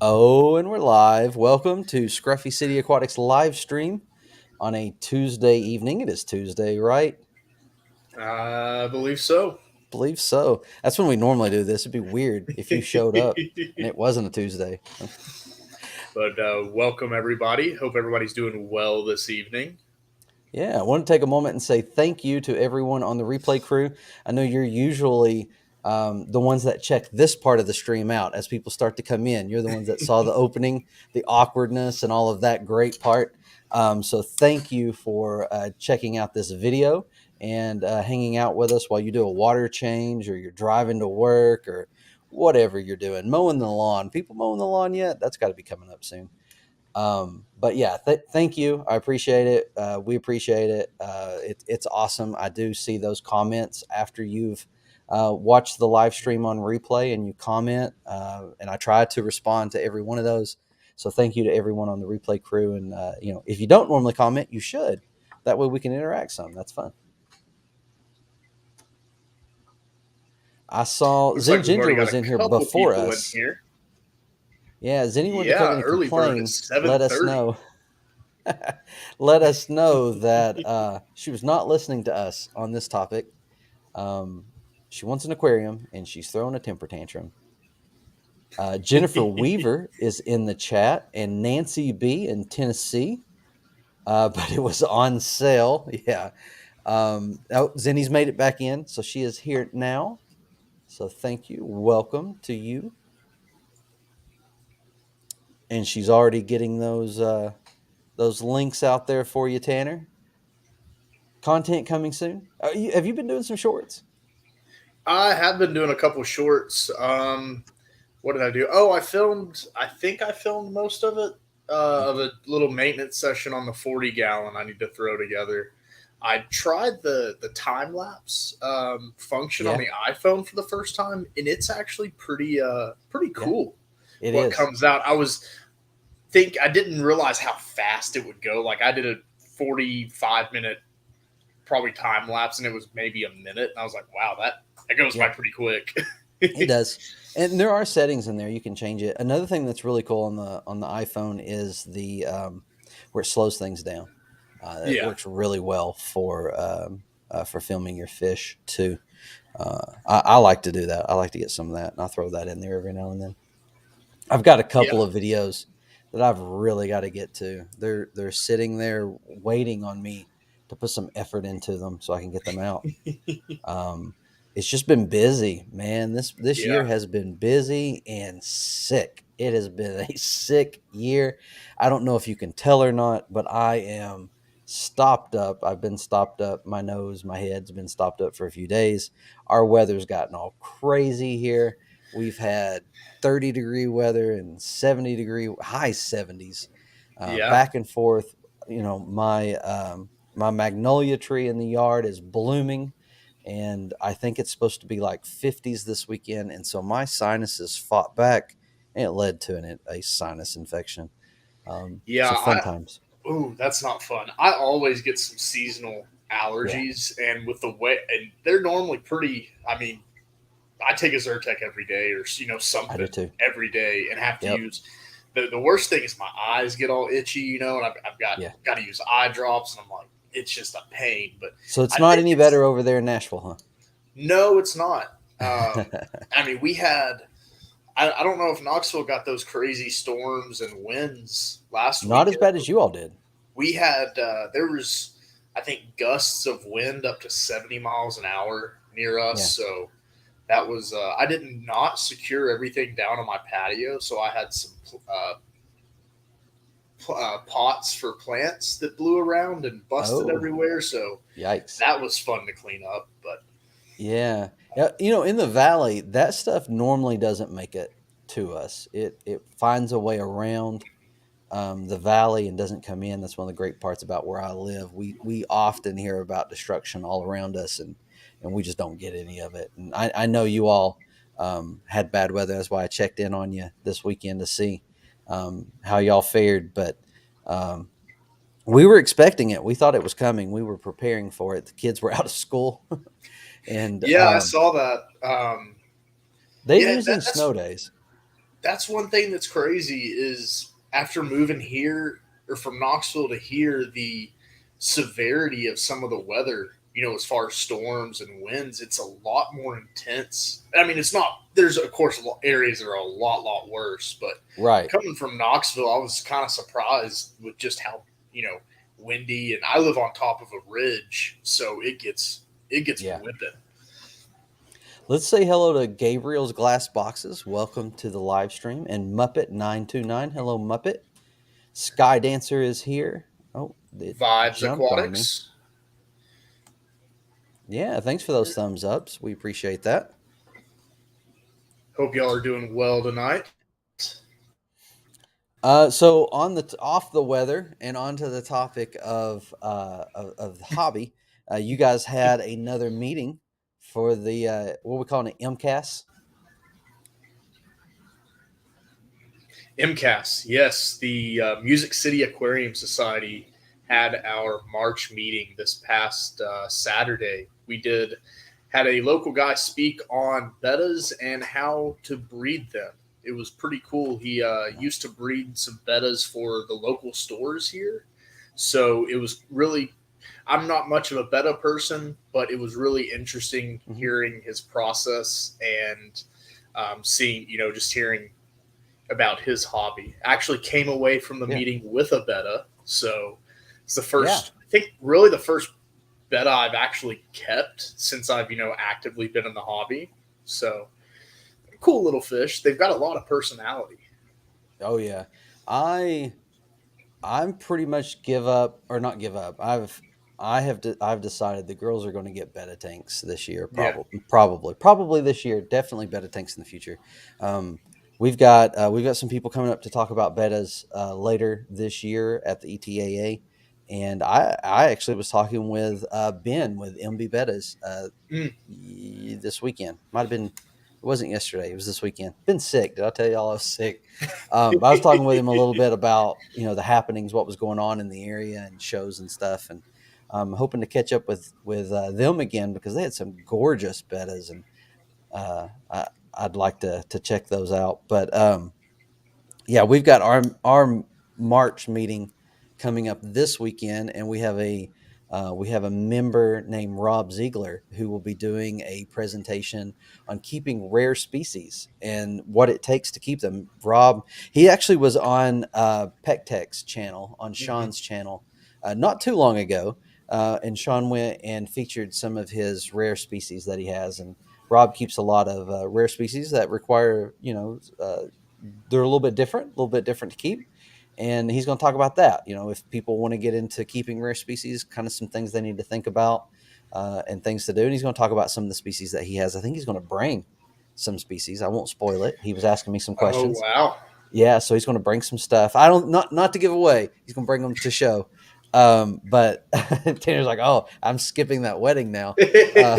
Oh, and we're live. Welcome to Scruffy City Aquatics live stream on a Tuesday evening. It is Tuesday, right? I believe so. Believe so. That's when we normally do this. It'd be weird if you showed up and it wasn't a Tuesday. But welcome, everybody. Hope everybody's doing well this evening. Yeah, I want to take a moment and say thank you to everyone on the replay crew. I know you're usually the ones that check this part of the stream out as people start to come in. You're the ones that saw the opening, the awkwardness, and all of that great part. So thank you for checking out this video and hanging out with us while you do a water change or you're driving to work or whatever you're doing. Mowing the lawn. People mowing the lawn yet? That's got to be coming up soon. But yeah, thank you. I appreciate it. We appreciate it. It's awesome. I do see those comments after you've watched the live stream on replay and you comment, and I try to respond to every one of those. So thank you to everyone on the replay crew. And if you don't normally comment, you should. That way we can interact some. That's fun. I saw Looks Zen like we've Ginger already got was a in here couple before people in us. here. Yeah, is anyone to come Yeah, in and early bird complain? is Let us 7:30. know. Let us know that she was not listening to us on this topic. Um, she wants an aquarium and she's throwing a temper tantrum. Jennifer Weaver is in the chat and Nancy B in Tennessee, but it was on sale. Yeah. Zenny's made it back in, so she is here now. So thank you. Welcome to you. And she's already getting those links out there for you, Tanner. Content coming soon. Have you been doing some shorts? I have been doing a couple shorts. What did I do? Oh, I filmed. I think I filmed most of it. Of a little maintenance session on the 40 gallon. I need to throw together. I tried the time lapse function on Yeah, the iPhone for the first time, and it's actually pretty yeah, cool. it What is. comes out? I didn't realize how fast it would go. Like I did a 45-minute probably time lapse, and it was maybe a minute. And I was like, wow, that goes by Yeah, pretty quick. it does. And there are settings in there you can change it. Another thing that's really cool on the iPhone is the where it slows things down. It Yeah, works really well for filming your fish too. I like to do that. I like to get some of that, and I'll throw that in there every now and then. I've got a yeah. couple of videos that I've really got to get to. They're sitting there waiting on me to put some effort into them so I can get them out. It's just been busy, man. This year Yeah. has been busy and sick. It has been a sick year. I don't know if you can tell or not, but I am stopped up. I've been stopped up. My nose, my head's been stopped up for a few days. Our weather's gotten all crazy here. We've had 30-degree weather and 70-degree high 70s, Yeah. back and forth. My magnolia tree in the yard is blooming, and I think it's supposed to be like 50s this weekend. And so my sinuses fought back, and it led to a sinus infection. Yeah. So fun times. Ooh, that's not fun. I always get some seasonal Yeah, allergies, and with the way, and they're normally pretty. I mean, I take a Zyrtec every day, or I do something too. every day, and have to Yep. use. The worst thing is my eyes get all itchy, and I've Yeah. got to use eye drops, and I'm like, it's just a pain. But So it's I not think any it's better over there in Nashville, no, it's not. huh? I mean, we had. I don't know if Knoxville got those crazy storms and winds last Not as weekend. bad as you all did. We had there was I think gusts of wind up to 70 miles an hour near us. Yeah. So that was I did not secure everything down on my patio, so I had some pots for plants that blew around and busted Oh, everywhere. So yikes. that was fun to clean up. But Yeah. Yeah. In the valley, that stuff normally doesn't make it to us. It finds a way around the valley and doesn't come in. That's one of the great parts about where I live. We often hear about destruction all around us, and we just don't get any of it. And I know you all had bad weather. That's why I checked in on you this weekend to see how y'all fared. But um, we were expecting it. We thought it was coming. We were preparing for it. The kids were out of school. And Yeah, I saw that. they're Yeah, using snow days. that's one thing that's crazy is after moving here or from Knoxville to here, the severity of some of the weather, as far as storms and winds, it's a lot more intense. I mean, it's not, there's of course areas that are a lot worse, but Right. coming from Knoxville, I was kind of surprised with just how, windy, and I live on top of a ridge, so it gets Yeah. whipping. Let's say hello to Gabriel's Glass Boxes. Welcome to the live stream. And Muppet929. Hello, Muppet. Sky Dancer is here. Oh, it Vibes jumped on me. Aquatics. Yeah, thanks for those thumbs ups. We appreciate that. Hope y'all are doing well tonight. So on the off the weather and onto the topic of the hobby, you guys had another meeting for the what we call an MCAS. MCAS, yes, the Music City Aquarium Society had our March meeting this past Saturday. We had a local guy speak on bettas and how to breed them. It was pretty cool. He used to breed some bettas for the local stores here, so it was really. I'm not much of a betta person, but it was really interesting Mm-hmm. hearing his process and seeing, just hearing about his hobby. Actually came away from the Yeah, meeting with a betta. So it's the yeah. first, I think, really the first betta I've actually kept since I've, actively been in the hobby. So cool little fish. They've got a lot of personality. Oh yeah. I I'm pretty much give up or not give up. I've decided the girls are going to get betta tanks this year. Yeah. Probably this year. Definitely betta tanks in the future. Um, we've got some people coming up to talk about bettas later this year at the ETAA, and I actually was talking with Ben with MB Bettas Mm. this weekend. Might have been. It wasn't yesterday. It was this weekend. Been sick. Did I tell y'all I was sick? But I was talking with him a little bit about the happenings, what was going on in the area, and shows and stuff, and I'm hoping to catch up with them again because they had some gorgeous bettas, and I'd like to check those out. But yeah, we've got our March meeting coming up this weekend, and we have a member named Rob Ziegler who will be doing a presentation on keeping rare species and what it takes to keep them. Rob, he actually was on PecTech's channel, on Mm-hmm. Sean's channel, not too long ago, and Sean went and featured some of his rare species that he has, and Rob keeps a lot of rare species that require, they're a little bit different to keep. And he's going to talk about that. If people want to get into keeping rare species, kind of some things they need to think about and things to do. And he's going to talk about some of the species that he has. I think he's going to bring some species. I won't spoil it. He was asking me some Oh, questions. wow. Yeah, so he's going to bring some stuff. I don't not to give away. He's going to bring them to show. But Tanner's like, oh, I'm skipping that wedding now. Uh,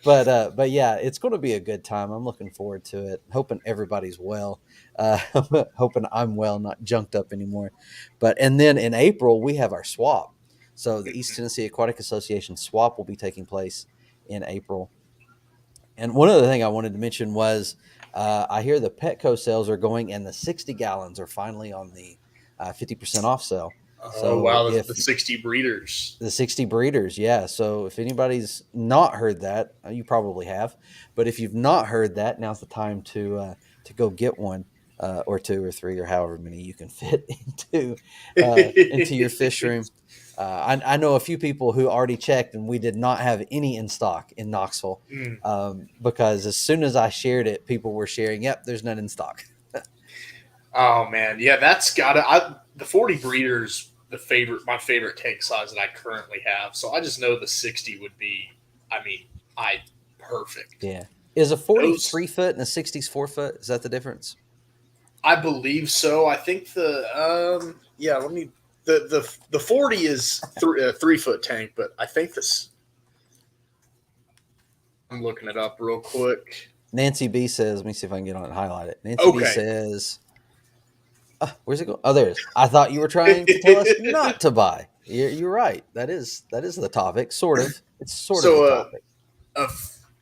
but yeah, it's going to be a good time. I'm looking forward to it. Hoping everybody's well. Uh, hoping I'm well, not junked up anymore. And then in April we have our swap. So the East Tennessee Aquatic Association swap will be taking place in April. And one other thing I wanted to mention was I hear the Petco sales are going, and the 60 gallons are finally on the 50% off sale. Oh, So wow. The if 60 breeders. the 60 breeders, yeah. So if anybody's not heard that, you probably have. But if you've not heard that, now's the time to go get one, or two or three or however many you can fit into your fish room. I know a few people who already checked, and we did not have any in stock in Knoxville, Mm. because as soon as I shared it, people were sharing. Yep, there's none in stock. Oh, man. Yeah, that's got to. The 40 breeders, my favorite tank size that I currently have. So I just know the 60 would be, I mean, perfect. Yeah, is a 40 Those, 3 foot and a 60's 4 foot? Is that the difference? I believe so. I think yeah, let me, the 40 is 3 foot tank, but I think I'm looking it up real quick. Nancy B says, let me see if I can get on it and highlight it. Nancy B Okay. says, where's it going? Oh, there it is. I thought you were trying to tell us not to buy. You're right. That is the topic. Sort of. It's sort of So, the topic. A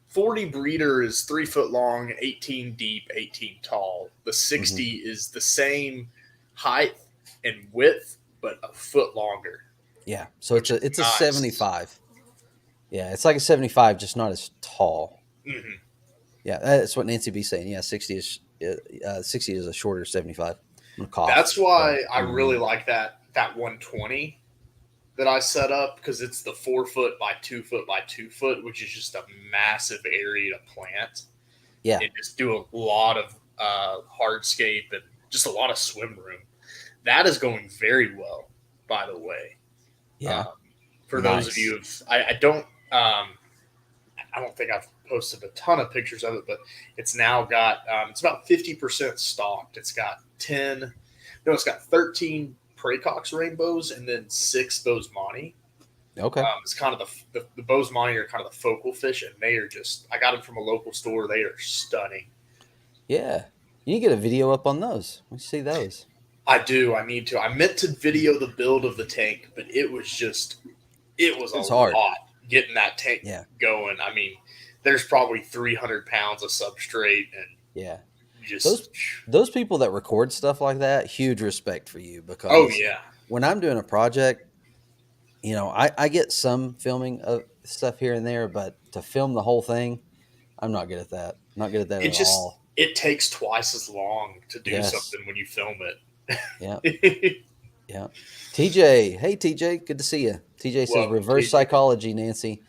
40 breeder is 3 foot long, 18 deep, 18 tall. The Hmm. 60 is the same height and width, but a foot longer, Yeah, so which is it's a nice. 75. Yeah, it's like a 75, just not as tall. Hmm. Yeah, that's what Nancy B saying. Yeah, 60 is a shorter 75. I'm gonna cough. That's Sorry, why I I'm in the really wind. like that 120 that I set up, because it's the 4 foot by 2 foot by 2 foot, which is just a massive area to plant Yeah, and just do a lot of hardscape and just a lot of swim room. That is going very well, by the way. yeah, Um, for those of nice. you, I don't think I've posted a ton of pictures of it, but it's now got it's about 50% stocked. It's got 10, no, it's got 13 Pracox rainbows and then 6 Bosemani. Okay, It's kind of the Bosemani are kind of the focal fish, and they are just, I got them from a local store. They are stunning. yeah. You need to get a video up on those. We see those. I do. I need to. I meant to video the build of the tank, but it was a It's hard. lot getting that tank Yeah, going. I mean, there's probably 300 pounds of substrate and yeah. Those just, those people that record stuff like that, huge respect for you oh because yeah. when I'm doing a project, I get some filming of stuff here and there, but to film the whole thing, I'm not good at that. Not good at that It at just, all. it takes twice as long to do Yes. something when you film Yeah. it. Yeah. TJ. Hey TJ, good to see you. TJ says Welcome, reverse TJ. psychology, Nancy.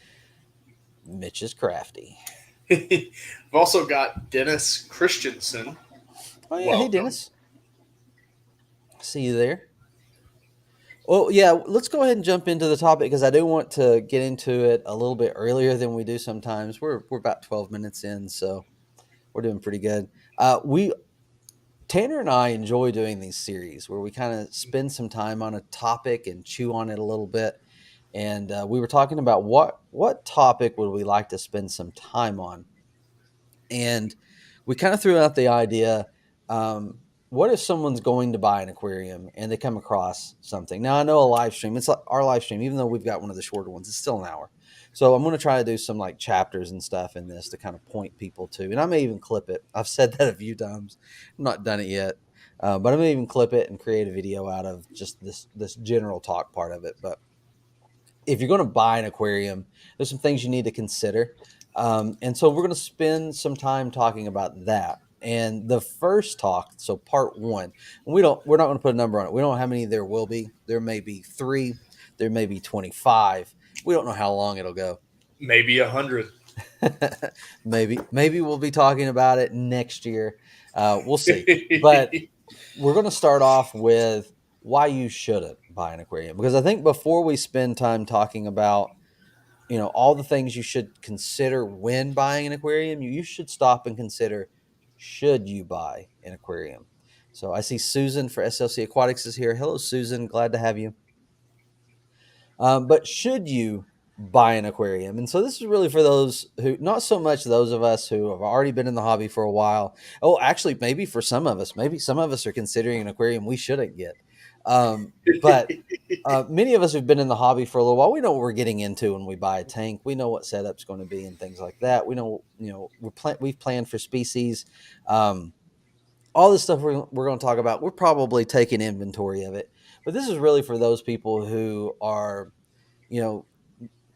Mitch is crafty. We've also got Dennis Christensen. Oh yeah, hey Welcome. Dennis. See you there. Well, yeah, let's go ahead and jump into the topic because I do want to get into it a little bit earlier than we do sometimes. We're about 12 minutes in, so we're doing pretty good. We Tanner and I enjoy doing these series where we kind of spend some time on a topic and chew on it a little bit. And we were talking about what topic would we like to spend some time on, and we kind of threw out the idea. What if someone's going to buy an aquarium and they come across something? Now I know a live stream. It's like our live stream, even though we've got one of the shorter ones. It's still an hour, so I'm going to try to do some like chapters and stuff in this to kind of point people to. And I may even clip it. I've said that a few times. I'm not done it yet, but I may even clip it and create a video out of just this general talk part of it. But if you're going to buy an aquarium, there's some things you need to consider. And so we're going to spend some time talking about that. And the first talk, so part one, we're not going to put a number on it. We don't know how many there will be. There may be 3, there may be 25. We don't know how long it'll go. Maybe 100. Maybe we'll be talking about it next year. We'll see. But we're going to start off with why you shouldn't buy an aquarium, because I think before we spend time talking about all the things you should consider when buying an aquarium, you should stop and consider, should you buy an aquarium? So I see Susan for SLC Aquatics is here. Hello Susan, glad to have you. But should you buy an aquarium? And so this is really for those who, not so much those of us who have already been in the hobby for a while. Oh, actually, maybe for some of us, maybe some of us are considering an aquarium we shouldn't get. But many of us who've been in the hobby for a little while, we know what we're getting into when we buy a tank. We know what setup's going to be and things like that. We know, we've planned for species. All this stuff we're going to talk about, we're probably taking inventory of it. But this is really for those people who are, you know,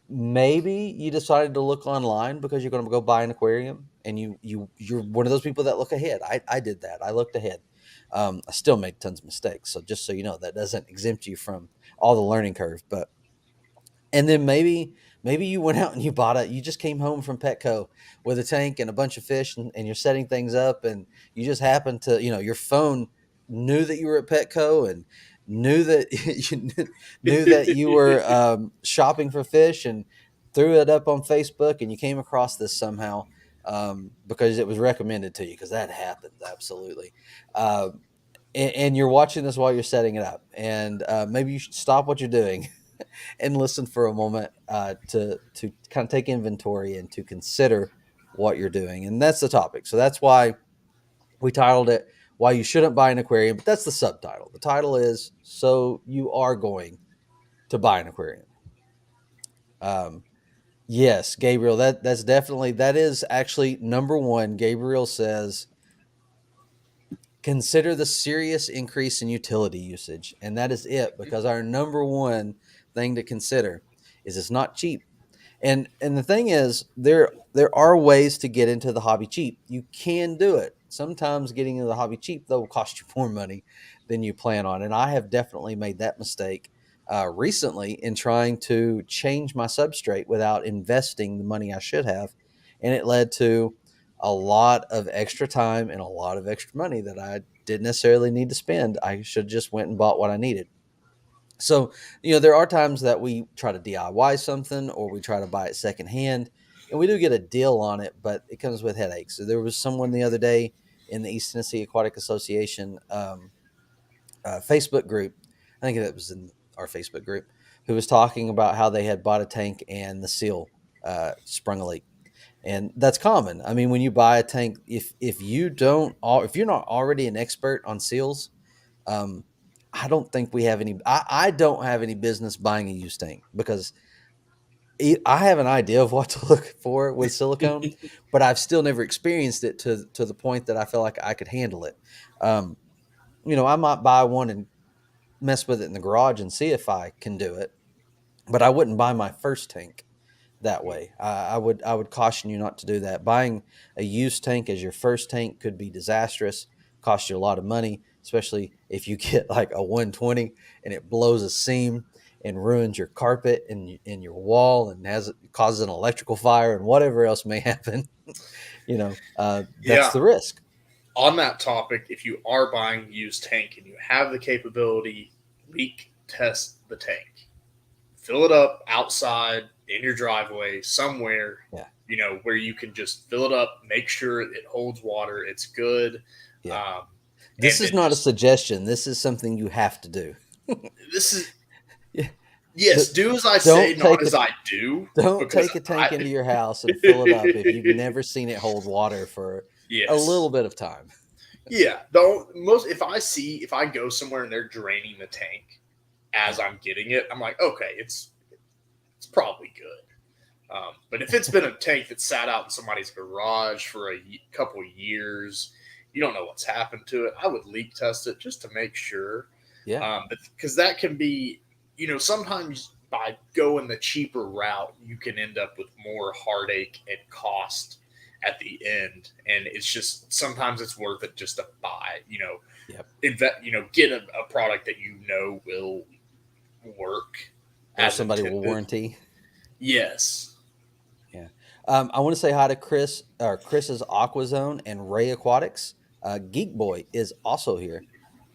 maybe you decided to look online because you're going to go buy an aquarium, and you're one of those people that look ahead. I did that. I looked ahead. I still make tons of mistakes, so just so you know, that doesn't exempt you from all the learning curve. But and then maybe you went out and you just came home from Petco with a tank and a bunch of fish, and you're setting things up, and you just happened to, your phone knew that you were at Petco and knew that knew that you were shopping for fish, and threw it up on Facebook, and you came across this somehow, because it was recommended to you, because that happens absolutely. Um, and you're watching this while you're setting it up, and maybe you should stop what you're doing and listen for a moment, to kind of take inventory and to consider what you're doing. And that's the topic. So that's why we titled it "Why You Shouldn't Buy an Aquarium." But that's the subtitle. The title is "So You Are Going to Buy an Aquarium." Um, Yes, Gabriel, that's definitely, that is actually number one. Gabriel says consider the serious increase in utility usage, and that is it, because our number one thing to consider is it's not cheap. And the thing is, there are ways to get into the hobby cheap. You can do it. Sometimes getting into the hobby cheap, though, will cost you more money than you plan on. And I have definitely made that mistake recently in trying to change my substrate without investing the money I should have, and it led to a lot of extra time and a lot of extra money that I didn't necessarily need to spend. I should just went and bought what I needed. So, there are times that we try to DIY something or we try to buy it secondhand, and we do get a deal on it, but it comes with headaches. So there was someone the other day in the East Tennessee Aquatic Association Facebook group, I think that was in our Facebook group, who was talking about how they had bought a tank and the seal sprung a leak. And that's common. I mean, when you buy a tank, if you don't, if you're not already an expert on seals, um, I don't think we have any. I don't have any business buying a used tank, because I have an idea of what to look for with silicone, but I've still never experienced it to the point that I feel like I could handle it. Um, I might buy one and mess with it in the garage and see if I can do it, but I wouldn't buy my first tank that way. I would caution you not to do that. Buying a used tank as your first tank could be disastrous, cost you a lot of money, especially if you get like a 120 and it blows a seam and ruins your carpet and your wall and causes an electrical fire and whatever else may happen. That's Yeah. the risk. On that topic, if you are buying used tank and you have the capability, leak test the tank. Fill it up outside in your driveway somewhere, Yeah, where you can just fill it up, make sure it holds water, it's good. yeah. Um, This and is then not a just suggestion. This is something you have to do. this is Yeah. yes, The- do as I say, don't not take as a I do, Don't because take a tank I into your house and fill it up if you've never seen it hold water for a little yes. bit of time. Yeah, don't most if I go somewhere and they're draining the tank as Yeah. I'm getting it, I'm like, okay, it's probably good. But if it's been a tank that sat out in somebody's garage for a couple years, you don't know what's happened to it. I would leak test it just to make sure, Yeah. but because that can be, sometimes by going the cheaper route, you can end up with more heartache and cost at the end, and it's just sometimes it's worth it just to buy, Yep. get a product that will work Or as somebody will intended. warranty. Yes. Yeah. I want to say hi to Chris's Aqua Zone and Ray Aquatics. Geek Boy is also here.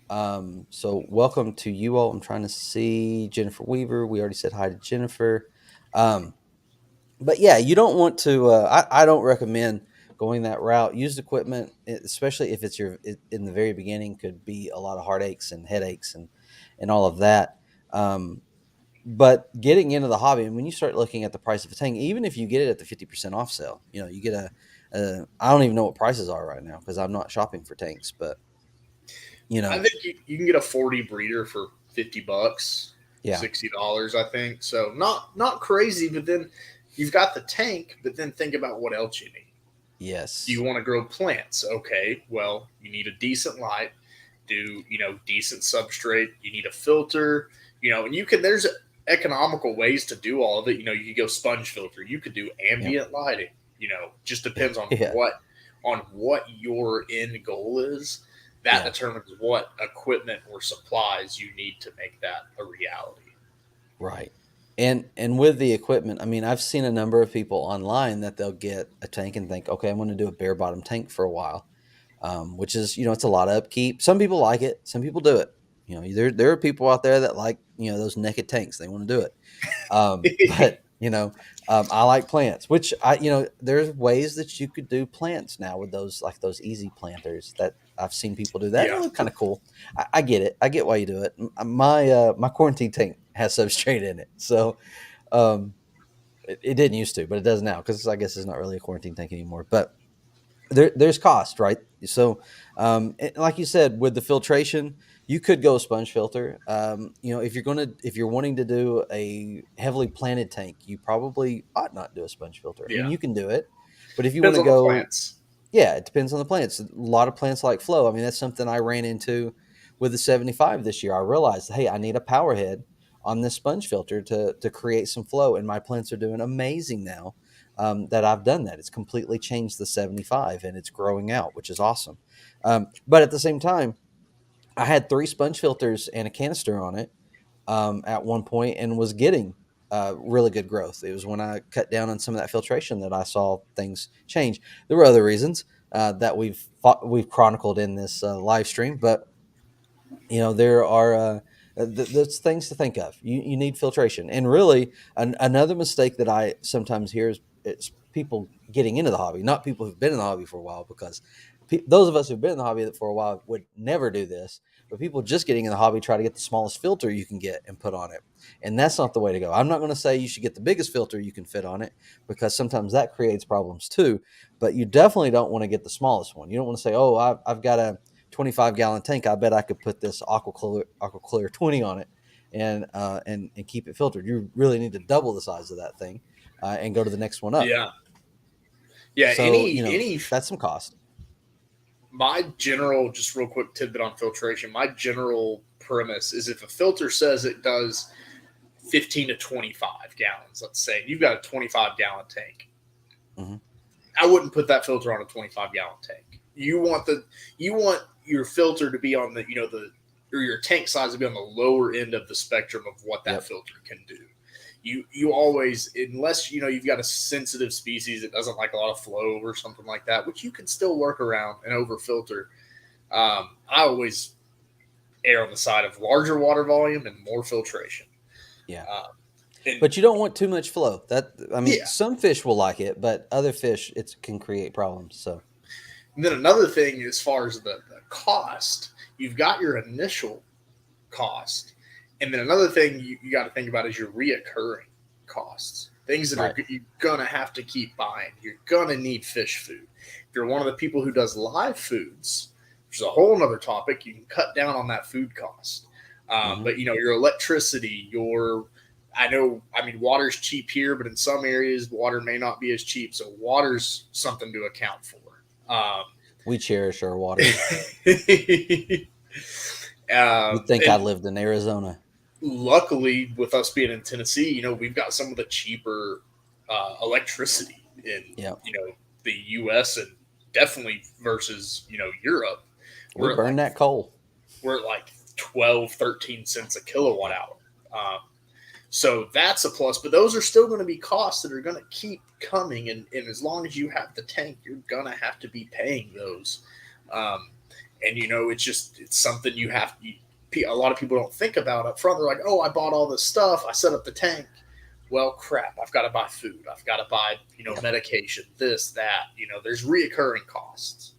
So welcome to you all. I'm trying to see Jennifer Weaver. We already said hi to Jennifer. Um, but yeah, you don't want to. I don't recommend going that route. Used equipment, especially if it's in the very beginning, could be a lot of heartaches and headaches and all of that. Um, but getting into the hobby, and when you start looking at the price of a tank, even if you get it at the 50% off sale, you get I don't even know what prices are right now because I'm not shopping for tanks, but you I know, think you can get a 40 breeder for $50, yeah, $60, I think. So not crazy, but then you've got the tank, but then think about what else you need. Do you yes, want to grow plants? Okay, well, you need a decent light, decent substrate, you need a filter, and there's economical ways to do all of it. You could go sponge filter, you could do yeah, ambient lighting, just depends on yeah, what your end goal is. That yeah. determines what equipment or supplies you need to make that a reality. Right. And with the equipment, I mean, I've seen a number of people online that they'll get a tank and think, okay, I'm going to do a bare bottom tank for a while, which is, it's a lot of upkeep. Some people like it. Some people do it. There are people out there that like, those naked tanks. They want to do it. But I like plants, which there's ways that you could do plants now with those, like those easy planters that I've seen people do that. And they Yeah. look kind of cool. I get it. I get why you do it. My quarantine tank has substrate in it, so it didn't used to, but it does now because I guess it's not really a quarantine tank anymore. But there's cost, right? So, like you said, with the filtration, You could go a sponge filter. If you're wanting to do a heavily planted tank, you probably ought not do a sponge filter. I mean, Yeah, you can do it, but if you want depends to on the go, plants. yeah, it depends on the plants. A lot of plants like flow. I mean, that's something I ran into with the 75 this year. I realized, hey, I need a power head on this sponge filter to create some flow, and my plants are doing amazing now. That I've done that. It's completely changed the 75, and it's growing out, which is awesome. But at the same time, I had three sponge filters and a canister on it at one point, and was getting really good growth. It was when I cut down on some of that filtration that I saw things change. There were other reasons that we've chronicled in this live stream, but there are there's things to think of. You need filtration, and really another mistake that I sometimes hear is it's people getting into the hobby, not people who've been in the hobby for a while, because those of us who've been in the hobby for a while would never do this. But people just getting in the hobby try to get the smallest filter you can get and put on it, and that's not the way to go. I'm not going to say you should get the biggest filter you can fit on it, because sometimes that creates problems too. But you definitely don't want to get the smallest one. You don't want to say, "Oh, I've got a 25-gallon tank. I bet I could put this Aqua Clear 20 on it and keep it filtered." You really need to double the size of that thing and go to the next one up. Yeah, yeah. So that's some cost. My general, just real quick tidbit on filtration. My general premise is if a filter says it does 15 to 25 gallons, let's say you've got a 25-gallon tank, Mm-hmm. I wouldn't put that filter on a 25-gallon tank. You want your filter to be on or your tank size to be on the lower end of the spectrum of what that filter can do. You always, unless you've got a sensitive species that doesn't like a lot of flow or something like that, which you can still work around and over filter. I always err on the side of larger water volume and more filtration. Yeah. And But you don't want too much flow. yeah, Some fish will like it, but other fish it can create problems. So and then another thing, as far as the cost, you've got your initial cost. And then another thing you got to think about is your reoccurring costs. Things that right. you're going to have to keep buying. You're going to need fish food. If you're one of the people who does live foods, which is a whole other topic, you can cut down on that food cost. Mm-hmm. But, your electricity, water's cheap here, but in some areas, water may not be as cheap. So water's something to account for. We cherish our water. You'd think I And lived in Arizona. luckily, with us being in Tennessee, we've got some of the cheaper electricity in Yeah. The U.S. and definitely versus Europe. We burn that coal. We're at like 12, 13 cents a kilowatt hour. So that's a plus, but those are still going to be costs that are going to keep coming. And as long as you have the tank, you're going to have to be paying those. It's something a lot of people don't think about up front. They're like, oh, I bought all this stuff. I set up the tank. Well, crap, I've got to buy food. I've got to buy, medication, this, that, there's reoccurring costs.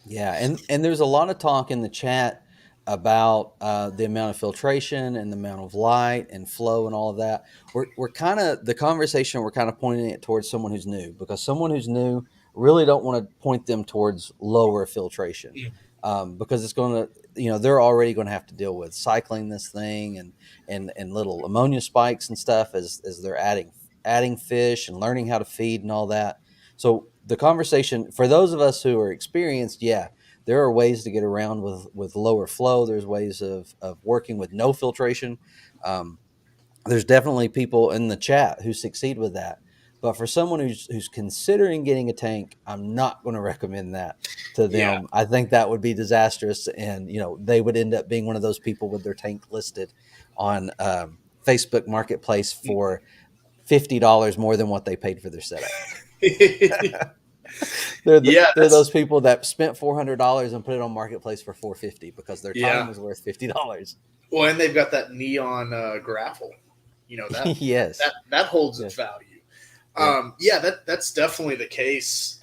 Yeah, and there's a lot of talk in the chat about the amount of filtration and the amount of light and flow and all of that. We're kind of the conversation. We're kind of pointing it towards someone who's new, because someone who's new really don't want to point them towards lower filtration, because it's going to they're already going to have to deal with cycling this thing and little ammonia spikes and stuff as they're adding fish and learning how to feed and all that. So the conversation for those of us who are experienced, yeah, there are ways to get around with lower flow. There's ways of working with no filtration. There's definitely people in the chat who succeed with that. But for someone who's considering getting a tank, I'm not going to recommend that to Yeah. them. I think that would be disastrous, and they would end up being one of those people with their tank listed on Facebook Marketplace for $50 more than what they paid for their setup. They're those people that spent $400 and put it on Marketplace for $450 because their time was worth $50. Well, and they've got that neon gravel. That Yes. that holds its value. That's definitely the case.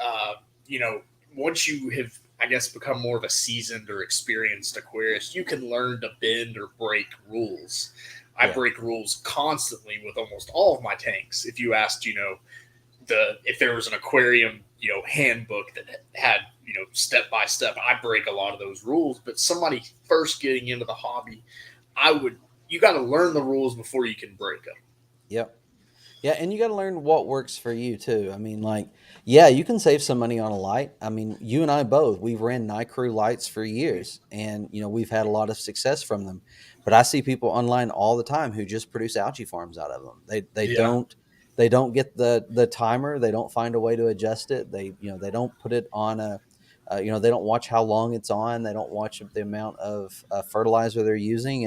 Once you have, I guess, become more of a seasoned or experienced aquarist, you can learn to bend or break rules. I break rules constantly with almost all of my tanks. If you asked, if there was an aquarium, handbook that had, step by step. I break a lot of those rules, but somebody first getting into the hobby, I would you got to learn the rules before you can break them. Yep. Yeah, and you got to learn what works for you too. I mean, like, yeah, you can save some money on a light. I mean, you and I both, we've ran night crew lights for years, and we've had a lot of success from them. But I see people online all the time who just produce algae farms out of them. Yeah. They don't get the timer. They don't find a way to adjust it. They don't put it on a they don't watch how long it's on. They don't watch the amount of fertilizer they're using,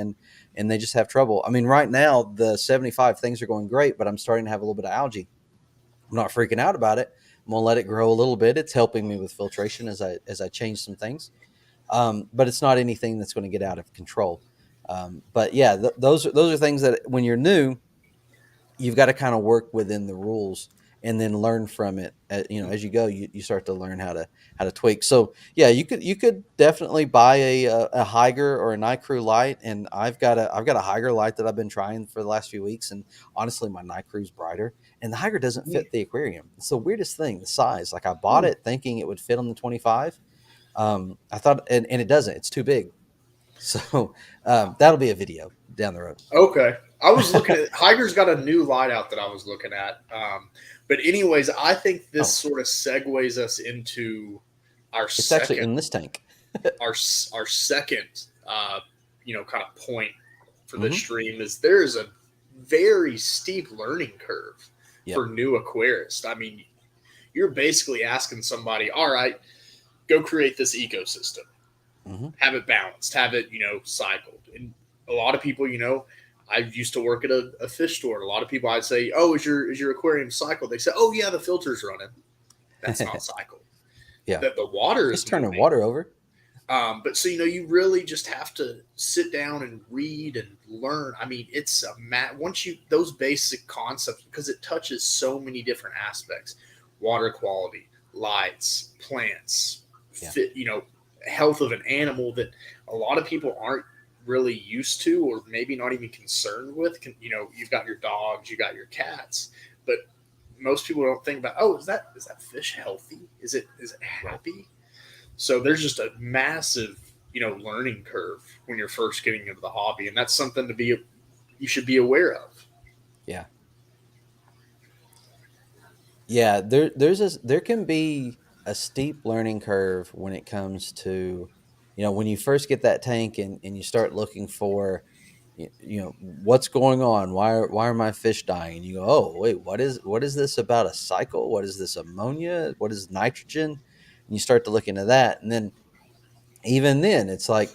and they just have trouble. I mean, right now the 75 things are going great, but I'm starting to have a little bit of algae. I'm not freaking out about it. I'm gonna let it grow a little bit. It's helping me with filtration as I change some things, but it's not anything that's going to get out of control. But yeah, those are things that when you're new, you've got to kind of work within the rules and then learn from it. As you go, you start to learn how to tweak. So yeah, you could definitely buy a Higer or a Night Crew light, and I've got a Higer light that I've been trying for the last few weeks, and honestly, my Night Crew's brighter, and the Higer doesn't fit the aquarium. It's the weirdest thing, the size. Like I bought it thinking it would fit on the 25. I thought, and it doesn't. It's too big. So that'll be a video down the road. Okay. I was looking at Higer's got a new light out that I was looking at. But anyways, I think this Oh, sort of segues us into our it's actually second in this tank. our second kind of point for this Hmm. stream is there is a very steep learning curve Yep. for new aquarists. I mean, you're basically asking somebody, all right, go create this ecosystem, Hmm. have it balanced, have it, cycled. And a lot of people, I used to work at a fish store. And a lot of people I'd say, oh, is your aquarium cycled? They say, oh yeah, the filter's running. That's not cycled. Yeah. That the water Just is turning moving. water over. But so you really just have to sit down and read and learn. I mean, it's a once you those basic concepts because it touches so many different aspects: water quality, lights, plants, Yeah. fit, health of an animal that a lot of people aren't really used to, or maybe not even concerned with. You've got your dogs, you got your cats, but most people don't think about, oh, is that fish healthy? Is it Right. happy? So there's just a massive, learning curve when you're first getting into the hobby, and that's something you should be aware of. Yeah. Yeah. There can be a steep learning curve when it comes to, when you first get that tank and you start looking for, what's going on? Why are my fish dying? And you go, oh wait, what is this about a cycle? What is this ammonia? What is nitrogen? And you start to look into that, and then even then, it's like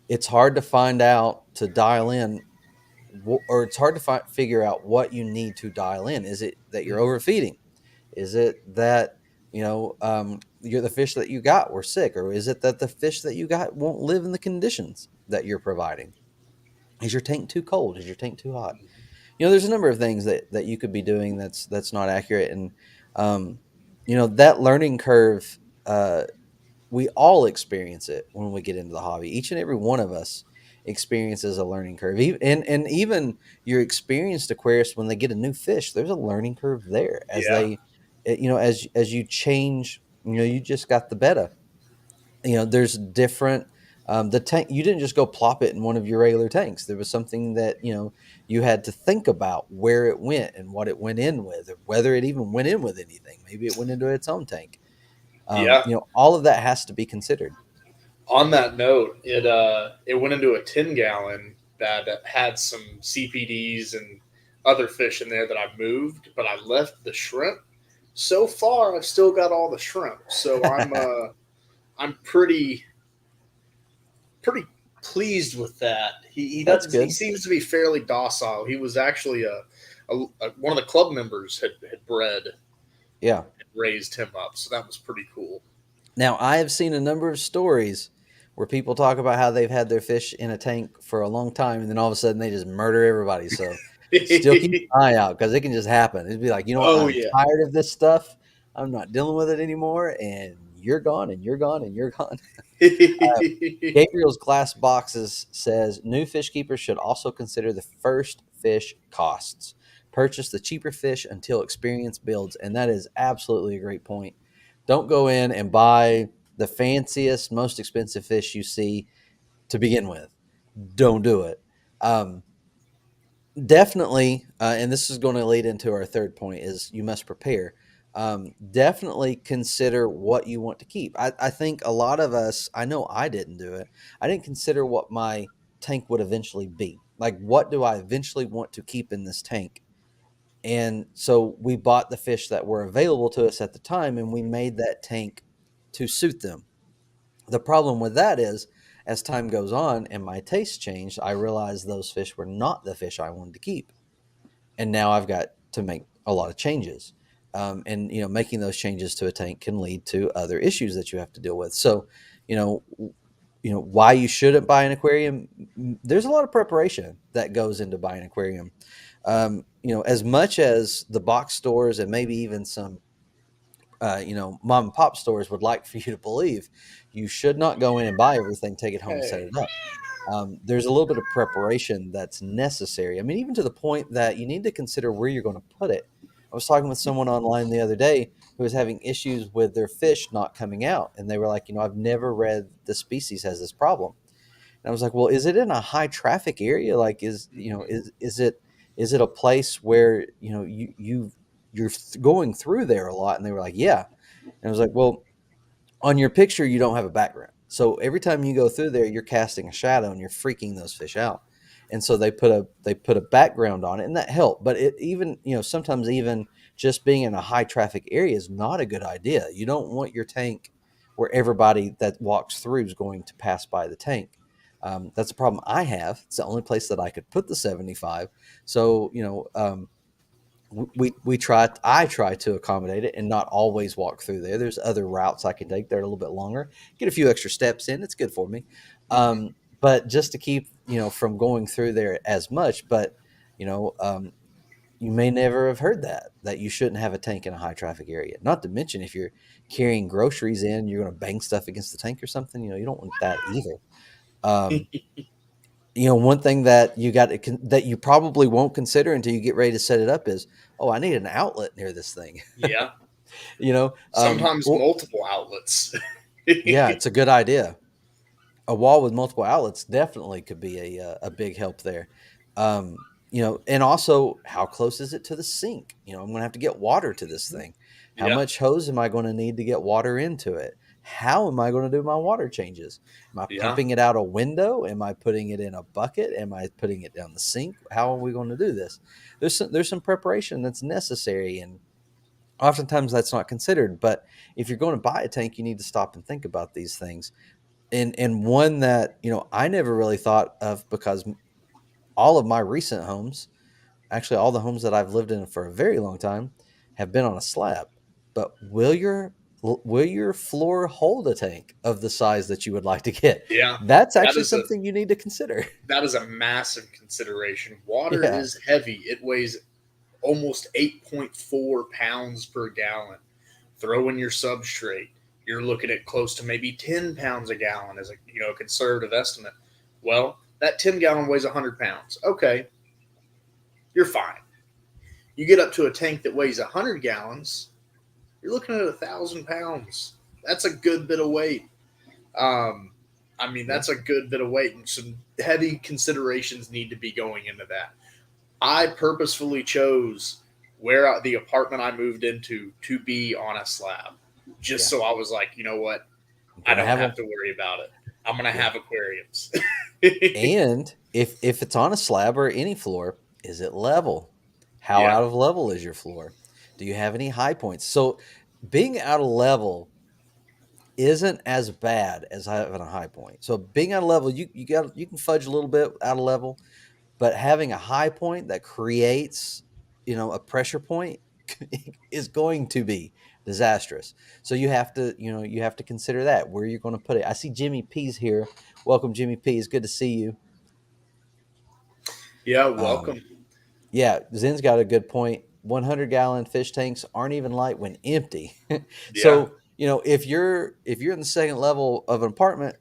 it's hard to find out to dial in, or it's hard to figure out what you need to dial in. Is it that you're Mm. overfeeding? Is it that you're the fish that you got were sick, or is it that the fish that you got won't live in the conditions that you're providing? Is your tank too cold? Is your tank too hot? There's a number of things that you could be doing that's not accurate, and um, that learning curve. We all experience it when we get into the hobby. Each and every one of us experiences a learning curve. And even your experienced aquarists, when they get a new fish, there's a learning curve there as Yeah, as you change. You just got the betta. There's different. The tank, you didn't just go plop it in one of your regular tanks. There was something that you had to think about where it went and what it went in with, or whether it even went in with anything. Maybe it went into its own tank. yeah. All of that has to be considered. On that note, it went into a 10 gallon that had some CPDs and other fish in there that I moved, but I left the shrimp. So far, I've still got all the shrimp, so I'm pretty pleased with that. He That's doesn't he good. seems to be fairly docile. He was actually one of the club members had bred and Yeah. raised him up, so that was pretty cool. Now, I have seen a number of stories where people talk about how they've had their fish in a tank for a long time, and then all of a sudden they just murder everybody. So still keep an eye out, because it can just happen. It'd be like, you know what? Oh I'm yeah. tired of this stuff. I'm not dealing with it anymore. And you're gone, and you're gone, and you're gone. Gabriel's Glass Boxes says new fish keepers should also consider the first fish costs. Purchase the cheaper fish until experience builds. And that is absolutely a great point. Don't go in and buy the fanciest, most expensive fish you see to begin with. Don't do it. Um, Definitely, and this is going to lead into our third point: is you must prepare. Definitely consider what you want to keep. I think a lot of us, I know I didn't do it. I didn't consider what my tank would eventually be. Like, what do I eventually want to keep in this tank? And so we bought the fish that were available to us at the time, and we made that tank to suit them. The problem with that is, as time goes on and my taste changed, I realized those fish were not the fish I wanted to keep, and now I've got to make a lot of changes. And making those changes to a tank can lead to other issues that you have to deal with. So, you know, why you shouldn't buy an aquarium. There's a lot of preparation that goes into buying an aquarium. As much as the box stores and maybe even some mom and pop stores would like for you to believe, you should not go in and buy everything, take it home, and set Hey. it up. There's a little bit of preparation that's necessary. I mean, even to the point that you need to consider where you're going to put it. I was talking with someone online the other day who was having issues with their fish not coming out, and they were like, I've never read the species has this problem. And I was like, well, is it in a high traffic area? Like, is it a place where you're going through there a lot? And they were like, yeah. And I was like, well, on your picture, you don't have a background. So every time you go through there, you're casting a shadow and you're freaking those fish out. And so they put a background on it, and that helped. But it even sometimes even just being in a high traffic area is not a good idea. You don't want your tank where everybody that walks through is going to pass by the tank. That's a problem I have. It's the only place that I could put the 75. So I try to accommodate it and not always walk through there. There's other routes I can take that are a little bit longer, get a few extra steps in. It's good for me. But just to keep from going through there as much. But you know um, you may never have heard that you shouldn't have a tank in a high traffic area. Not to mention, if you're carrying groceries in, you're going to bang stuff against the tank or something. You don't want that either. um, One thing that that you probably won't consider until you get ready to set it up is, oh, I need an outlet near this thing. Yeah. you know, Sometimes well, multiple outlets. yeah, it's a good idea. A wall with multiple outlets definitely could be a big help there. And also, how close is it to the sink? I'm going to have to get water to this thing. How Yeah. much hose am I going to need to get water into it? How am I going to do my water changes? Am I Yeah. pumping it out a window? Am I putting it in a bucket? Am I putting it down the sink? How are we going to do this? There's some preparation that's necessary, and oftentimes that's not considered. But if you're going to buy a tank, you need to stop and think about these things. And one that I never really thought of, because all of my recent homes, actually all the homes that I've lived in for a very long time, have been on a slab. But will your floor hold a tank of the size that you would like to get? Yeah. That's That actually is a something you need to consider. that is a massive consideration. Water Yeah. is heavy. It weighs almost 8.4 pounds per gallon. Throw in your substrate. You're looking at close to maybe 10 pounds a gallon as a conservative estimate. Well, that 10 gallon weighs 100 pounds. Okay, you're fine. You get up to a tank that weighs 100 gallons, you're looking at 1,000 pounds. That's a good bit of weight. Um, I mean, Yeah. that's a good bit of weight, and some heavy considerations need to be going into that. I purposefully chose where the apartment I moved into to be on a slab, just Yeah. so I was like, what, I'm I gonna don't have have them. to worry about it. I'm gonna Yeah. have aquariums. And if it's on a slab or any floor, is it level? How Yeah, out of level is your floor? Do you have any high points? So being out of level isn't as bad as having a high point. So being out of level, you can fudge a little bit out of level, but having a high point that creates a pressure point is going to be disastrous. So you have to consider that, where you're going to put it. I see Jimmy P's here. Welcome, Jimmy P. It's good to see you. yeah. Um, Welcome. yeah, Zen's got a good point. 100-gallon fish tanks aren't even light when empty. Yeah, So if you're in the second level of an apartment,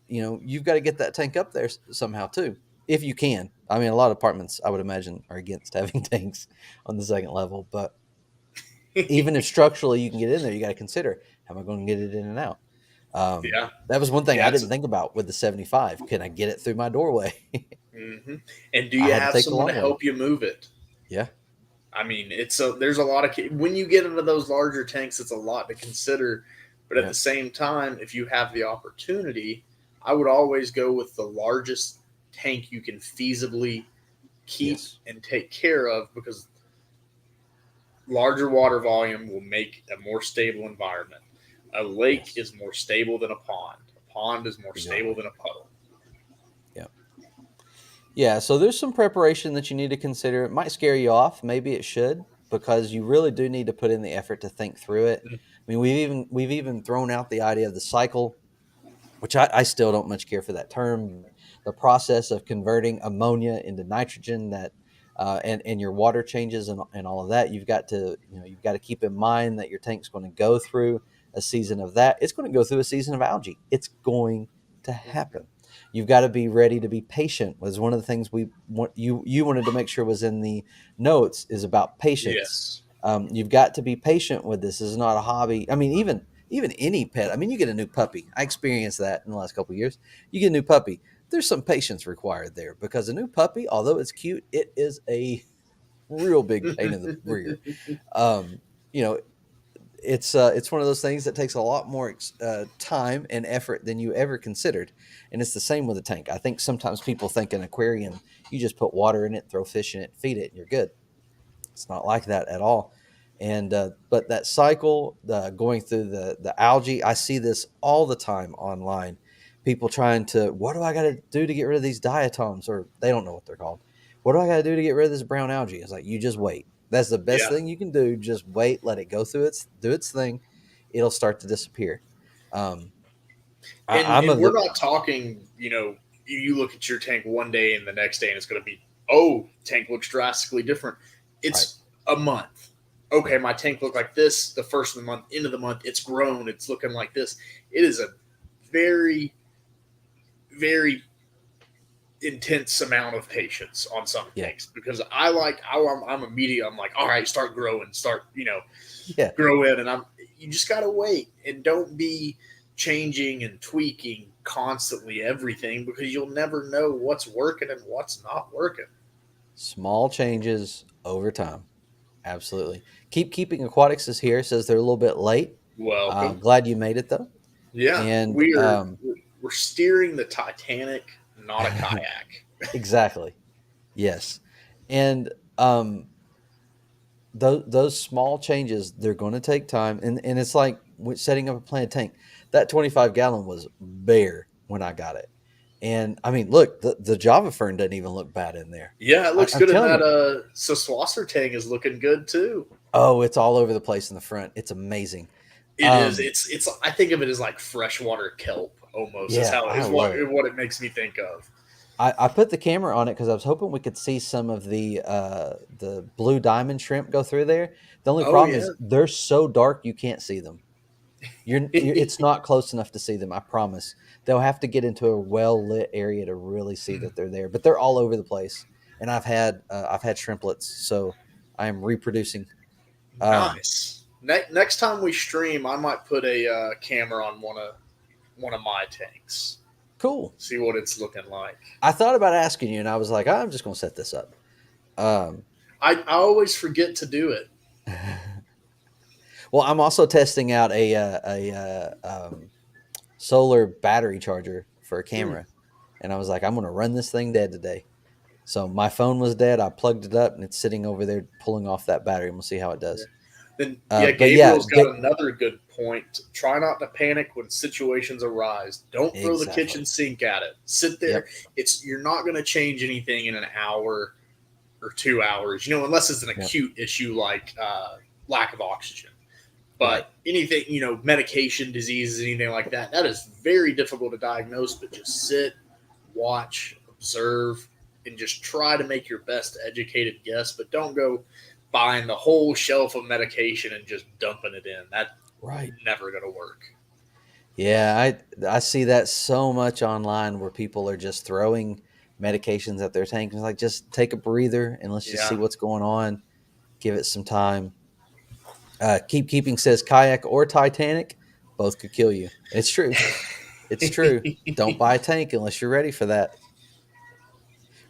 you've got to get that tank up there somehow too, if you can. I mean, a lot of apartments, I would imagine, are against having tanks on the second level, but even if structurally you can get in there, you got to consider, how am I going to get it in and out? Yeah. That was one thing Yeah. I didn't think about with the 75. Can I get it through my doorway? And do I you had to have take the someone to long way. help you move it? Yeah. I mean, there's a lot of when you get into those larger tanks, it's a lot to consider. But at Yeah. the same time, if you have the opportunity, I would always go with the largest tank you can feasibly keep Yes. and take care of, because larger water volume will make a more stable environment. A lake Yes. is more stable than a pond. A pond is more stable Exactly. than a puddle. Yeah. Yeah. So there's some preparation that you need to consider. It might scare you off. Maybe it should, because you really do need to put in the effort to think through it. I mean, we've even thrown out the idea of the cycle, which I still don't much care for that term. The process of converting ammonia into nitrogen, that and your water changes, and all of that. You've got to keep in mind that your tank's going to go through a season of that. It's going to go through a season of algae. It's going to happen. You've got to be ready to be patient. Was one of the things we want you wanted to make sure was in the notes, is about patience. Yes. You've got to be patient with this. This is not a hobby. I mean, even any pet. I mean, you get a new puppy. I experienced that in the last couple of years. You get a new puppy. There's some patience required there, because a new puppy, although it's cute, it is a real big pain in the rear. Um, you know, it's one of those things that takes a lot more time and effort than you ever considered, and it's the same with a tank. I think sometimes people think an aquarium, you just put water in it, throw fish in it, feed it, and you're good. It's not like that at all. And but that cycle, going through the algae, I see this all the time online. People trying to, what do I got to do to get rid of these diatoms, or they don't know what they're called. What do I got to do to get rid of this brown algae? It's like, you just wait. That's the best Yeah. thing you can do. Just wait, let it go through its thing. It'll start to disappear. Um, I'm And of we're the not talking, you look at your tank one day and the next day and it's going to be, oh, tank looks drastically different. right. It's a month. Yeah. Okay, my tank looked like this the first of the month, end of the month, it's grown, it's looking like this. It is a very, very intense amount of patience on some Yeah. tanks, because I'm immediate. I'm like, all right, start growing, start, Yeah. grow in, and you just gotta wait and don't be changing and tweaking constantly everything, because you'll never know what's working and what's not working. Small changes over time. Absolutely. Keeping aquatics is here. Says they're a little bit late. Welcome. Glad you made it though. Yeah, And we're steering the Titanic, not a kayak. exactly. Yes. And those small changes, they're going to take time. And it's like setting up a planted tank. That 25-gallon was bare when I got it. And I mean, look, the Java fern doesn't even look bad in there. Yeah, it looks I'm good in telling that. you. Swasser tang is looking good too. Oh, it's all over the place in the front. It's amazing. It is. Um, It's. I think of it as like freshwater kelp almost. Is yeah, how I is love it. what it makes me think of. I put the camera on it because I was hoping we could see some of the blue diamond shrimp go through there. The only Oh problem yeah. is they're so dark you can't see them. It's not close enough to see them. I promise. They'll have to get into a well lit area to really see that they're there. But they're all over the place, and I've had shrimplets, so I am reproducing. Um, Nice. Next time we stream, I might put a camera on one of my tanks. cool. See what it's looking like. I thought about asking you, and I was like, I'm just going to set this up. Um, I always forget to do it. well, I'm also testing out solar battery charger for a Hmm. camera. And I was like, I'm going to run this thing dead today. So my phone was dead. I plugged it up and it's sitting over there pulling off that battery. And we'll see how it Yeah. does. Then yeah, But yeah, Gabriel's got another good point. Try not to panic when situations arise. Don't throw the kitchen exactly. sink at it. Sit there. Yep. You're not going to change anything in an hour or 2 hours. Unless it's an Yep. acute issue like lack of oxygen. Right. But anything, medication, diseases, anything like that, that is very difficult to diagnose. But just sit, watch, observe, and just try to make your best educated guess. But don't go buying the whole shelf of medication and just dumping it in. That's Right. never going to work. Yeah. I see that so much online where people are just throwing medications at their tank. It's like, just take a breather and let's just see Yeah. what's going on. Give it some time. Keeping says kayak or Titanic. Both could kill you. It's true. It's true. Don't buy a tank unless you're ready for that.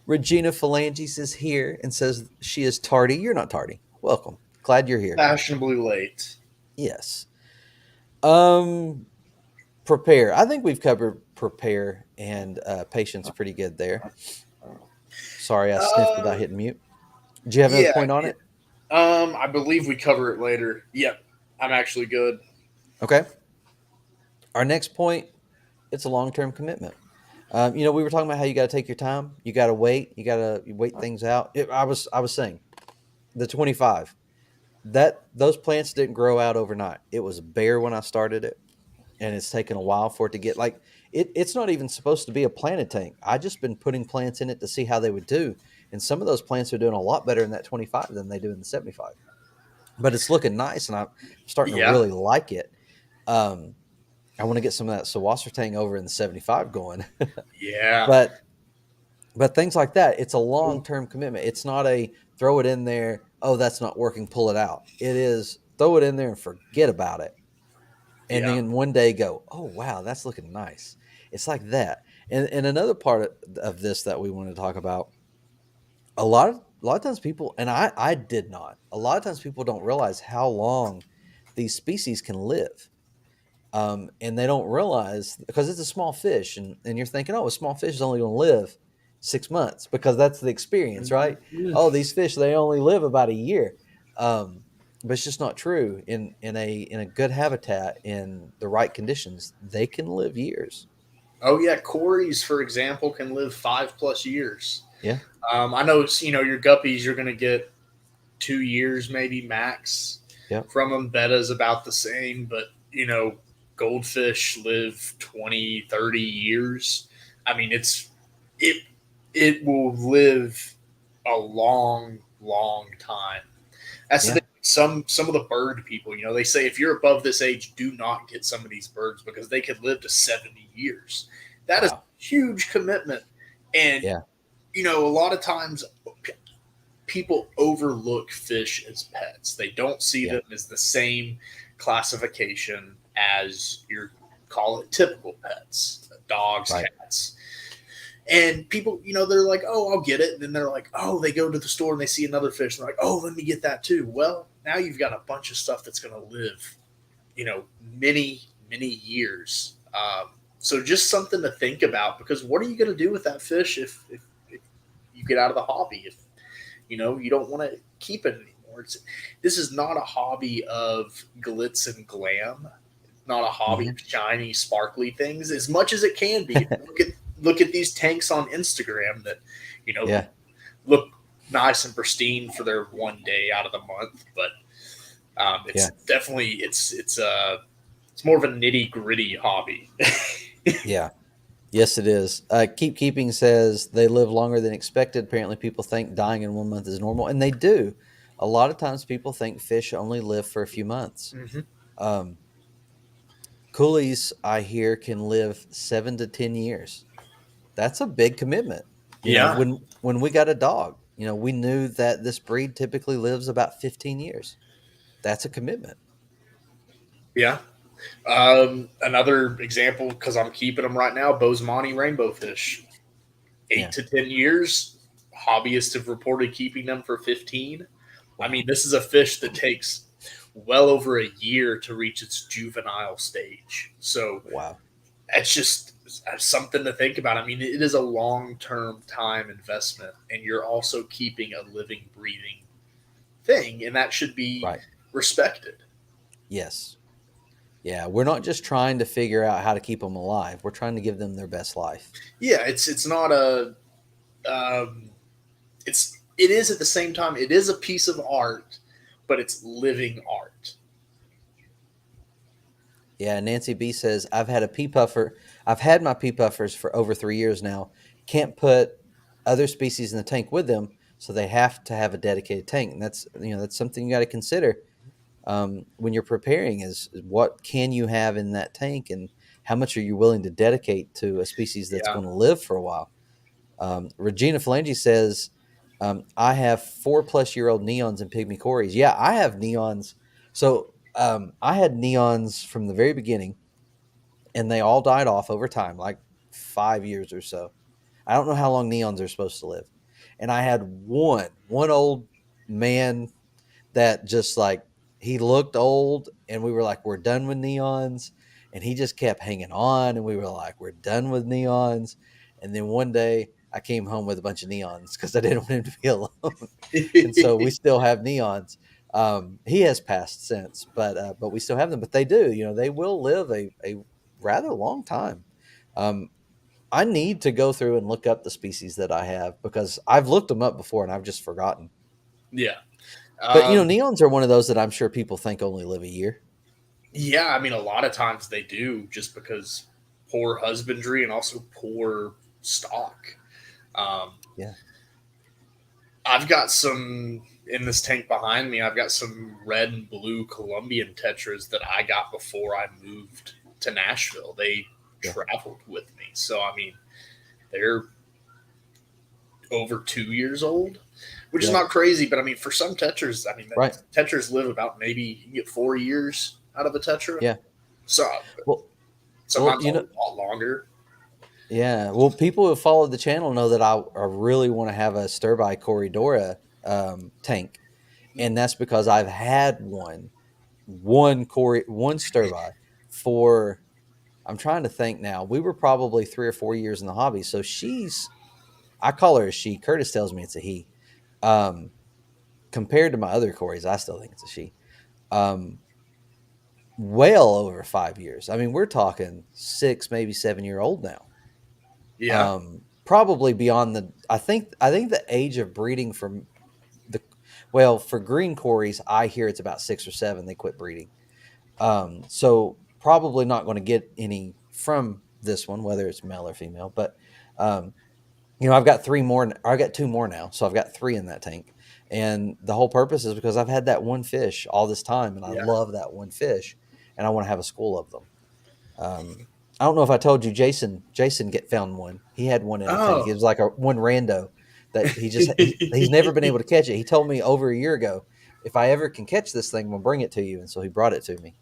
Regina Phalanges is here and says she is tardy. You're not tardy. Welcome. Glad you're here. Fashionably late. Yes. Um, prepare. I think we've covered prepare and patience pretty good there. Sorry, I sniffed without Uh, hitting mute. Do you have another yeah. point on it? I believe we cover it later. Yep, I'm actually good. Okay. Our next point, it's a long-term commitment. We were talking about how you got to take your time. You got to wait. You got to wait things out. I was saying the 25 that those plants didn't grow out overnight. It was bare when I started it, and it's taken a while for it to get like it's not even supposed to be a planted tank. I just been putting plants in it to see how they would do, and some of those plants are doing a lot better in that 25 than they do in the 75. But it's looking nice, and I'm starting to Yeah, really like it. Um, I want to get some of that Sawasser over in the 75 going. yeah. but but things like that, it's a long-term commitment. It's not a throw it in there, oh that's not working, pull it out. It is throw it in there and forget about it. And Yeah. then one day go, oh wow, that's looking nice. It's like that. And another part of this that we want to talk about, a lot of times people, and I did not, a lot of times people don't realize how long these species can live. And they don't realize because it's a small fish, and you're thinking, oh, a small fish is only going to live 6 months because that's the experience, right? Mhm. Oh, these fish they only live about a year, but it's just not true. In a good habitat in the right conditions, they can live years. Oh yeah, Corys, for example, can live 5+ years. Yeah, I know, your guppies. You're going to get 2 years, maybe max, yeah, from them. Betta's about the same, but goldfish live 20, 30 years. I mean, it it will live a long, long time. That's the yeah. thing. Some of the bird people, they say if you're above this age, do not get some of these birds because they could live to 70 years. That is a Wow. huge commitment. And Yeah, a lot of times people overlook fish as pets. They don't see yeah, them as the same classification as your call it typical pets, dogs, right. cats. And people, they're like, oh, I'll get it. And then they're like, oh, they go to the store and they see another fish. And they're like, oh, let me get that too. Well, now you've got a bunch of stuff that's going to live, many, many years. So just something to think about because what are you going to do with that fish if you get out of the hobby? If, you don't want to keep it anymore. This is not a hobby of glitz and glam, not a hobby Hmm. of shiny, sparkly things as much as it can be. Look at these tanks on Instagram that you know Yeah, look nice and pristine for their one day out of the month, but it's yeah, definitely it's more of a nitty gritty hobby. yeah. Yes, it is. Keep Keeping says they live longer than expected. Apparently, people think dying in 1 month is normal, and they do. A lot of times, people think fish only live for a few months. Hmm. Um, Coolies, I hear, can live 7 to 10 years. That's a big commitment. Yeah, When we got a dog, we knew that this breed typically lives about 15 years. That's a commitment. yeah. Another example, because I'm keeping them right now, Bosemani rainbow fish, eight Yeah. to 10 years. Hobbyists have reported keeping them for 15. I Wow. mean, this is a fish that takes well over a year to reach its juvenile stage. So Wow. it's just something to think about. I mean, it is a long term time investment, and you're also keeping a living, breathing thing, and that should be Right. respected. Yes. Yeah. We're not just trying to figure out how to keep them alive. We're trying to give them their best life. Yeah, it's not a um, it is at the same time it is a piece of art, but it's living art. Yeah, Nancy B says I've had a pea puffer. I've had my pea puffers for over 3 years now. Can't put other species in the tank with them, so they have to have a dedicated tank, and that's something you got to consider when you're preparing. Is what can you have in that tank, and how much are you willing to dedicate to a species that's Yeah, going to live for a while? Regina Phalange says I have 4+ year old neons and pygmy cories. Yeah, I have neons. So I had neons from the very beginning, and they all died off over time, like 5 years or so. I don't know how long neons are supposed to live. And I had one old man that just like he looked old, and we were like, we're done with neons. And he just kept hanging on, and we were like, we're done with neons. And then one day I came home with a bunch of neons because I didn't want him to be alone. And so we still have neons. He has passed since, but we still have them. But they do, they will live a rather long time. Um, I need to go through and look up the species that I have because I've looked them up before and I've just forgotten. Yeah. But Um, neons are one of those that I'm sure people think only live a year. yeah, I mean, a lot of times they do just because poor husbandry and also poor stock. Um, Yeah. I've got some in this tank behind me. I've got some red and blue Colombian tetras that I got before I moved to Nashville. They Yeah. traveled with me. So, I mean, they're over 2 years old, which is Yeah. not crazy. But I mean, for some tetras, I mean, Right. tetras live about maybe you can get 4 years out of a tetra. Yeah. So Well, well, sometimes a lot longer. yeah. Well, people who follow the channel know that I really want to have a Sturby Corridora tank. And that's because I've had one Sturby for, I'm trying to think now. We were probably 3 or 4 years in the hobby. So I call her a she. Curtis tells me it's a he. Um, Compared to my other Corys, I still think it's a she. Um, well over 5 years. I mean, we're talking 6, maybe 7 year old now. Yeah. Probably beyond the. I think the age of breeding from the, well, for green Corys, I hear it's about 6 or 7. They quit breeding. So probably not going to get any from this one, whether it's male or female. But um, I've got 3 more. I got 2 more now, so I've got 3 in that tank. And the whole purpose is because I've had that one fish all this time, and I Yeah. love that one fish, and I want to have a school of them. I don't know if I told you, Jason get found one. He had one in a tank. It Oh. was like a one rando that he's never been able to catch it. He told me over a year ago, if I ever can catch this thing, I'm gonna bring it to you. And so he brought it to me.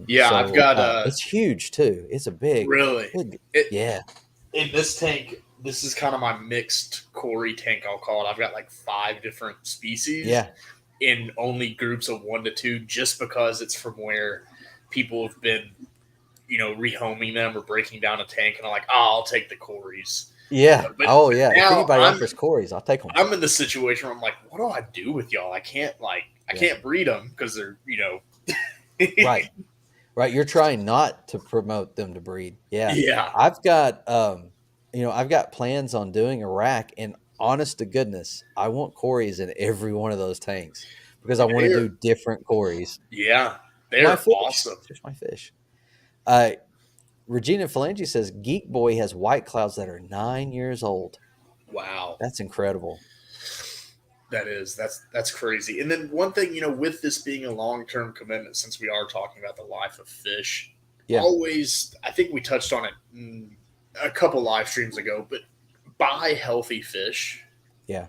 Yeah, I've got It's huge too. It's a big, really big, it yeah, in this tank. This is kind of my mixed Cory tank. I'll call it. I've got like 5 different species yeah, in only groups of 1 to 2, just because it's from where people have been, rehoming them or breaking down a tank, and I'm like, oh, I'll take the Corys. yeah. But Oh yeah. If now anybody offers Corys, I'll take them. I'm in the situation where I'm like, what do I do with y'all? I can't I Yeah, can't breed them because they're right. Right, you're trying not to promote them to breed. Yeah. yeah. I've got I've got plans on doing a rack, and honest to goodness, I want Corys in every one of those tanks because I want to They're do different Corys. yeah, My they're fish. awesome. It's just my fish. Uh Regina Phalange says Geek Boy has white clouds that are 9 years old. Wow. That's incredible. That's crazy. And then one thing, with this being a long term commitment, since we are talking about the life of fish, Yeah. always I think we touched on it a couple live streams ago, but buy healthy fish Yeah.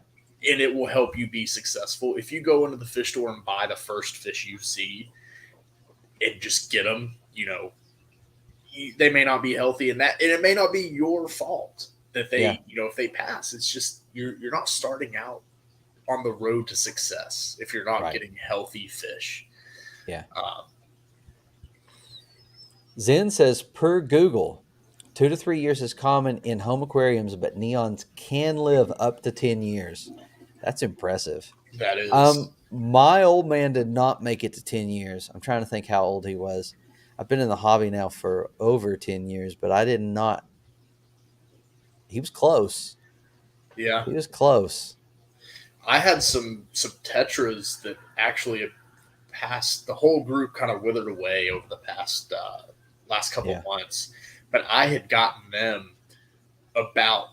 and it will help you be successful. If you go into the fish store and buy the first fish you see and just get them, they may not be healthy, and it may not be your fault that Yeah. if they pass. It's just you're not starting out on the road to success if you're not Right. getting healthy fish. Yeah. Um, Zen says per Google, 2 to 3 years is common in home aquariums, but neons can live up to 10 years. That's impressive. that is, My old man did not make it to 10 years. I'm trying to think how old he was. I've been in the hobby now for over 10 years, but I did not. He was close. yeah. He was close. I had some tetras that actually passed. The whole group kind of withered away over the past last couple Yeah. months, but I had gotten them about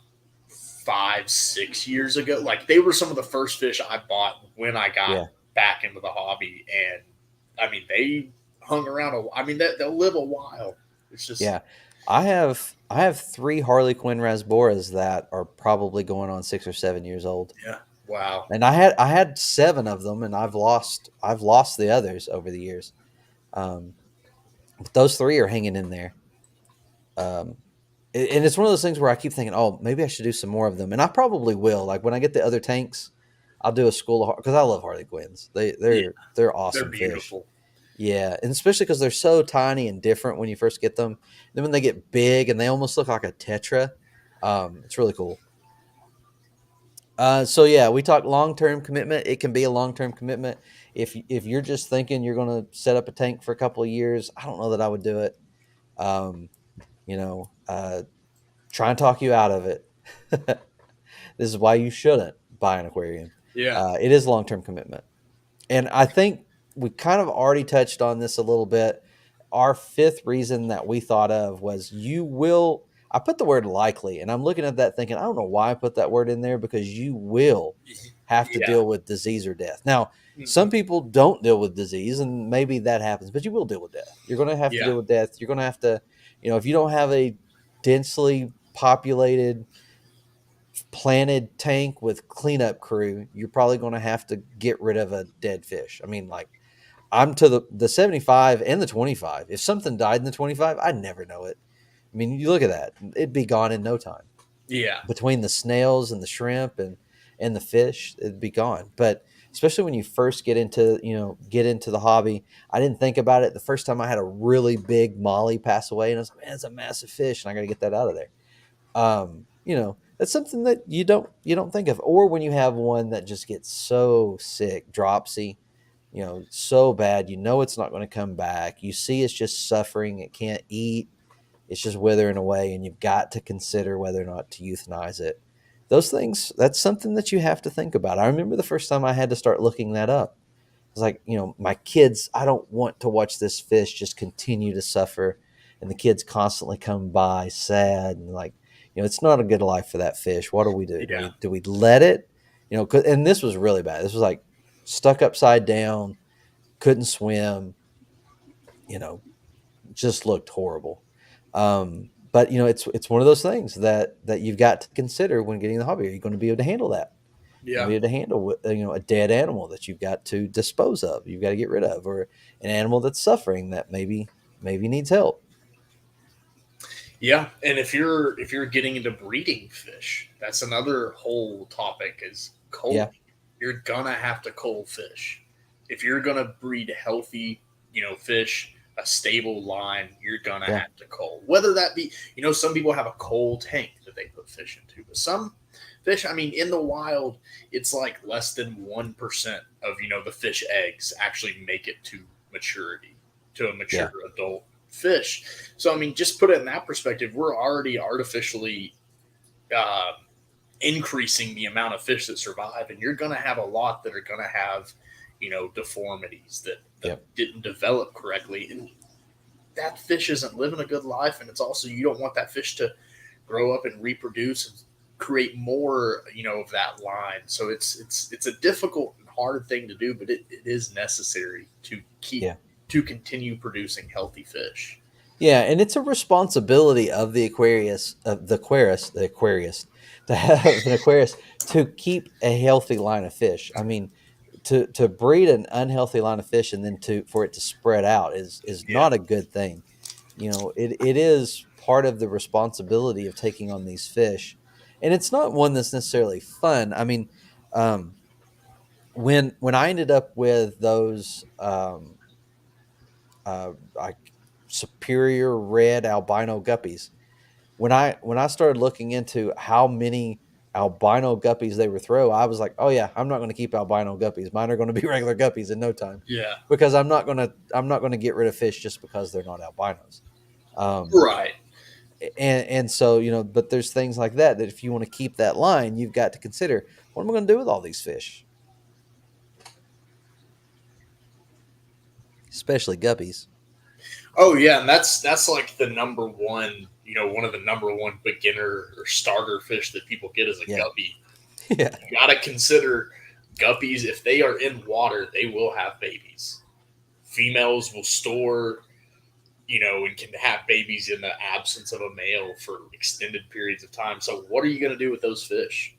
5-6 years ago. Like they were some of the first fish I bought when I got Yeah. back into the hobby, and I mean they hung around. I mean they'll live a while. It's just Yeah. I have 3 Harley Quinn Rasboras that are probably going on 6 or 7 years old. yeah, wow, And I had 7 of them, and I've lost the others over the years. Um, but those three are hanging in there. Um, and it's one of those things where I keep thinking, oh, maybe I should do some more of them, and I probably will. Like when I get the other tanks, I'll do a school of because I love Harley Quinns. Yeah, They're they're awesome fish. beautiful. Yeah, and especially because they're so tiny and different when you first get them. Then when they get big and they almost look like a tetra, it's really cool. So yeah, we talk long term commitment. It can be a long term commitment. If you're just thinking you're going to set up a tank for a couple of years, I don't know that I would do it. Um, you know, try and talk you out of it. This is why you shouldn't buy an aquarium. Yeah. It is long term commitment. And I think we kind of already touched on this a little bit. Our fifth reason that we thought of was you will. I put the word likely, and I'm looking at that thinking, I don't know why I put that word in there because you will have to Yeah. deal with disease or death. Now, some Mhm. people don't deal with disease, and maybe that happens, but you will deal with death. You're going to have to Yeah. deal with death. You're going to have to, if you don't have a densely populated planted tank with cleanup crew, you're probably going to have to get rid of a dead fish. I mean, like I'm to the 75 and the 25. If something died in the 25, I'd never know it. I mean, you look at that; it'd be gone in no time. Yeah. Between the snails and the shrimp and the fish, it'd be gone. But especially when you first get into the hobby, I didn't think about it. The first time I had a really big molly pass away, and I was like, man, it's a massive fish, and I got to get that out of there. That's something that you don't think of. Or when you have one that just gets so sick, dropsy, so bad, it's not going to come back. You see it's just suffering, it can't eat, it's just withering away, and you've got to consider whether or not to euthanize it. Those things, that's something that you have to think about. I remember the first time I had to start looking that up. It's like, my kids, I don't want to watch this fish just continue to suffer and the kids constantly come by sad and like, it's not a good life for that fish. What do we do? Do Yeah. we do we let it? And this was really bad. This was like stuck upside down, couldn't swim, you know, just looked horrible. But it's one of those things that you've got to consider when getting the hobby. Are you going to be able to handle that? Going to Yeah. be able to handle a dead animal that you've got to dispose of, you've got to get rid of, or an animal that's suffering that maybe needs help. Yeah, and if you're getting into breeding fish, that's another whole topic is Yeah, culling. You're gonna have to cull fish. If you're gonna breed healthy, fish, a stable line, you're gonna yeah, have to cull. Whether that be, some people have a cull tank that they put fish into, but some fish, I mean, in the wild, it's like less than 1% of the fish eggs actually make it to maturity, to a mature yeah, adult fish. So I mean, just put it in that perspective. We're already artificially uh, increasing the amount of fish that survive, and you're going to have a lot that are going to have, deformities that yep, didn't develop correctly, and that fish isn't living a good life. And it's also you don't want that fish to grow up and reproduce and create more, of that line. So it's a difficult and hard thing to do, but it is necessary to keep yeah. to continue producing healthy fish. Yeah, and it's a responsibility of the Aquarius, to have an Aquarius to keep a healthy line of fish. I mean, to breed an unhealthy line of fish and then to for it to spread out is Yeah. not a good thing. It is part of the responsibility of taking on these fish, and it's not one that's necessarily fun. I mean, um, when I ended up with those like superior red albino guppies, when I started looking into how many albino guppies they would throw, I was like, oh yeah, I'm not going to keep albino guppies. Mine are going to be regular guppies in no time, Yeah. because I'm not going to get rid of fish just because they're not albinos. Um, Right. and so but there's things like that if you want to keep that line, you've got to consider, what am I going to do with all these fish, especially guppies. Oh yeah, and that's like the number one, one of the number one beginner or starter fish that people get is a Yeah, guppy. yeah, You got to consider guppies. If they are in water, they will have babies. Females will store, and can have babies in the absence of a male for extended periods of time. So what are you going to do with those fish?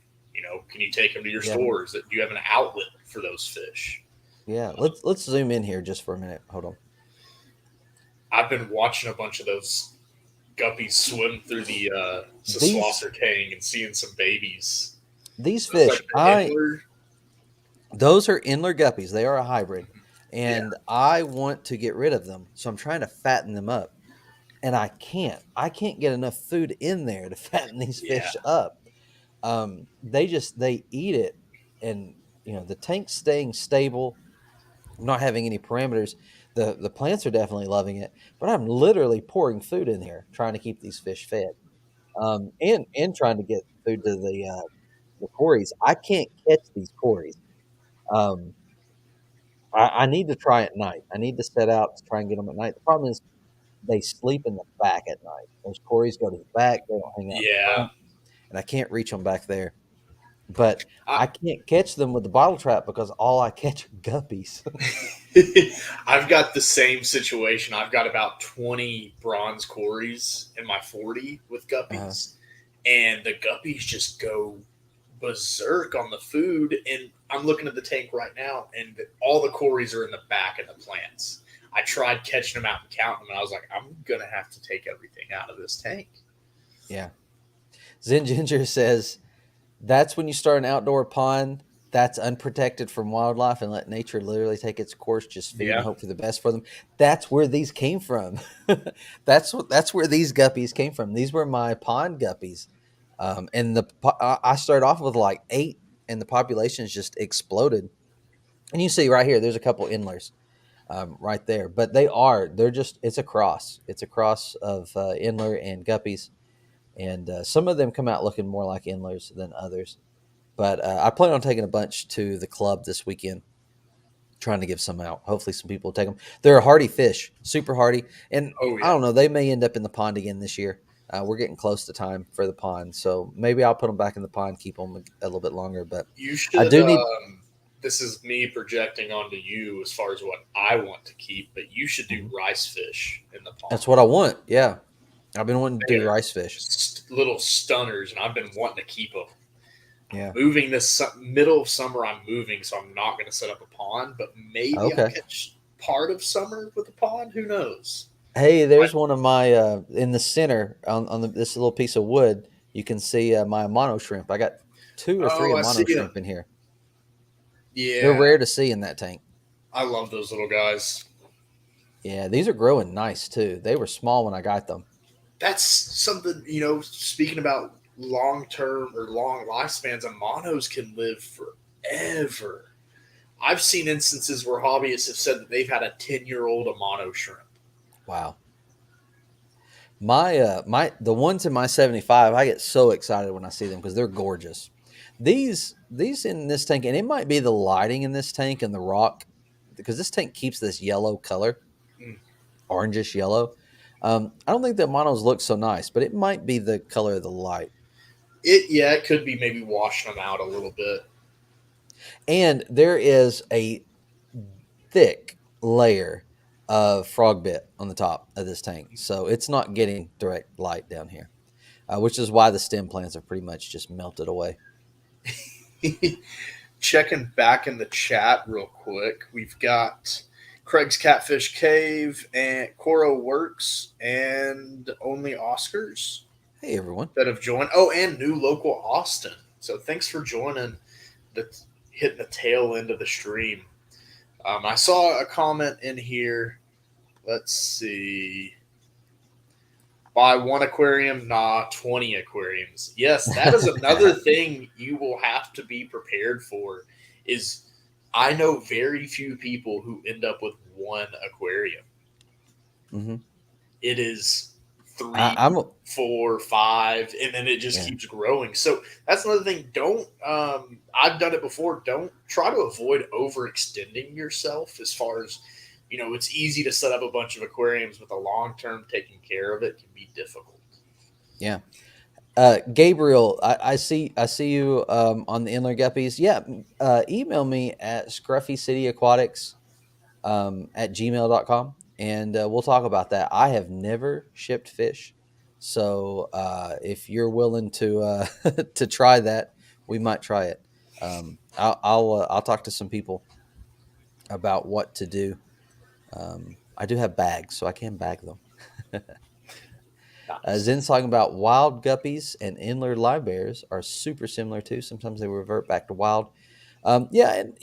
Can you take them to your yeah, stores? Do you have an outlet for those fish? yeah. Let's zoom in here just for a minute. Hold on. I've been watching a bunch of those guppies swim through the These Saswasser Tang and seeing some babies. these Those like fish, the I Endler. those are Endler guppies. They are a hybrid, Yeah, and I want to get rid of them. So I'm trying to fatten them up, and I can't. I can't get enough food in there to fatten these yeah. fish up. They eat it, and the tank's staying stable, not having any parameters. The plants are definitely loving it, but I'm literally pouring food in here trying to keep these fish fed, and trying to get food to the cories. I can't catch these cories. Um, I need to try at night. I need to set out to try and get them at night. The problem is they sleep in the back at night. Those cories go to the back. They don't hang out in the Yeah. front, and I can't reach them back there. But I, I can't catch them with the bottle trap because all I catch are guppies. I've got the same situation. I've got about 20 bronze quarries in my 40 with uh, guppies, and the guppies just go berserk on the food. And I'm looking at the tank right now, and all the quarries are in the back of the plants. I tried catching them out and counting them, and I was like, I'm going to have to take everything out of this tank. yeah. Zen Ginger says that's when you start an outdoor pond that's unprotected from wildlife and let nature literally take its course, just feed and Yeah. hope for the best for them. That's where these came from. That's where these guppies came from. These were my pond guppies, and I started off with like 8, and the populations just exploded. And you see right here, there's a couple endlers right there, but they're just it's a cross of endler and guppies, and some of them come out looking more like endlers than others. But I plan on taking a bunch to the club this weekend, trying to give some out. Hopefully, some people will take them. They're a hardy fish, super hardy, and Oh, I yeah. don't know. They may end up in the pond again this year. We're getting close to time for the pond, so maybe I'll put them back in the pond, keep them a little bit longer. But You I should. do need. This is me projecting onto you as far as what I want to keep, but you should do Mhm. rice fish in the That's pond. what I want. Yeah, I've been wanting to They do are rice fish. little stunners, and I've been wanting to keep them. I'm Yeah. moving this middle of summer. I'm moving, so I'm not going to set up a pond, but maybe I'll Okay. catch part of summer with a pond. Who knows? Hey, I, there's one of my in the center on this little piece of wood. You can see my mono shrimp. I got 2 or 3 oh, I see mono him. shrimp in here. They're Yeah, rare to see in that tank. I love those little guys. Yeah, these are growing nice too. They were small when I got them. That's something, speaking about long term or long lifespans, and monos can live forever. I've seen instances where hobbyists have said that they've had a 10-year-old Amano shrimp. Wow. My the ones in my 75, I get so excited when I see them because they're gorgeous. These in this tank, and it might be the lighting in this tank and the rock, because this tank keeps this yellow color, Mm. orangish yellow. I don't think the monos look so nice, but it might be the color of the light. It could be maybe washing them out a little bit. And there is a thick layer of frog bit on the top of this tank, so it's not getting direct light down here, which is why the stem plants are pretty much just melted away. Checking back in the chat real quick, we've got Craig's Catfish Cave and Coro Works and Only Oscars Hey everyone. that have joined. Oh, and new local Austin. So thanks for joining, the hitting the tail end of the stream. I saw a comment in here. Let's see. Buy one aquarium, nah, 20 aquariums. Yes, that is another thing you will have to be prepared for. Is I know very few people who end up with one aquarium. hmm It is I'm 3, 4, 5, and then it just yeah keeps growing. So that's another thing. Don't I've done it before. Don't try to avoid overextending yourself as far as it's easy to set up a bunch of aquariums, but the long term taking care of it can be difficult. yeah. Gabriel, I see you on the inler guppies. Yeah, email me at scruffycityaquatics at gmail.com, and we'll talk about that. I have never shipped fish, so if you're willing to to try that, we might try it. I'll talk to some people about what to do. I do have bags, so I can bag them. Nice. Zen's talking about wild guppies and inland live bears are super similar too. Sometimes they revert back to wild. Yeah, and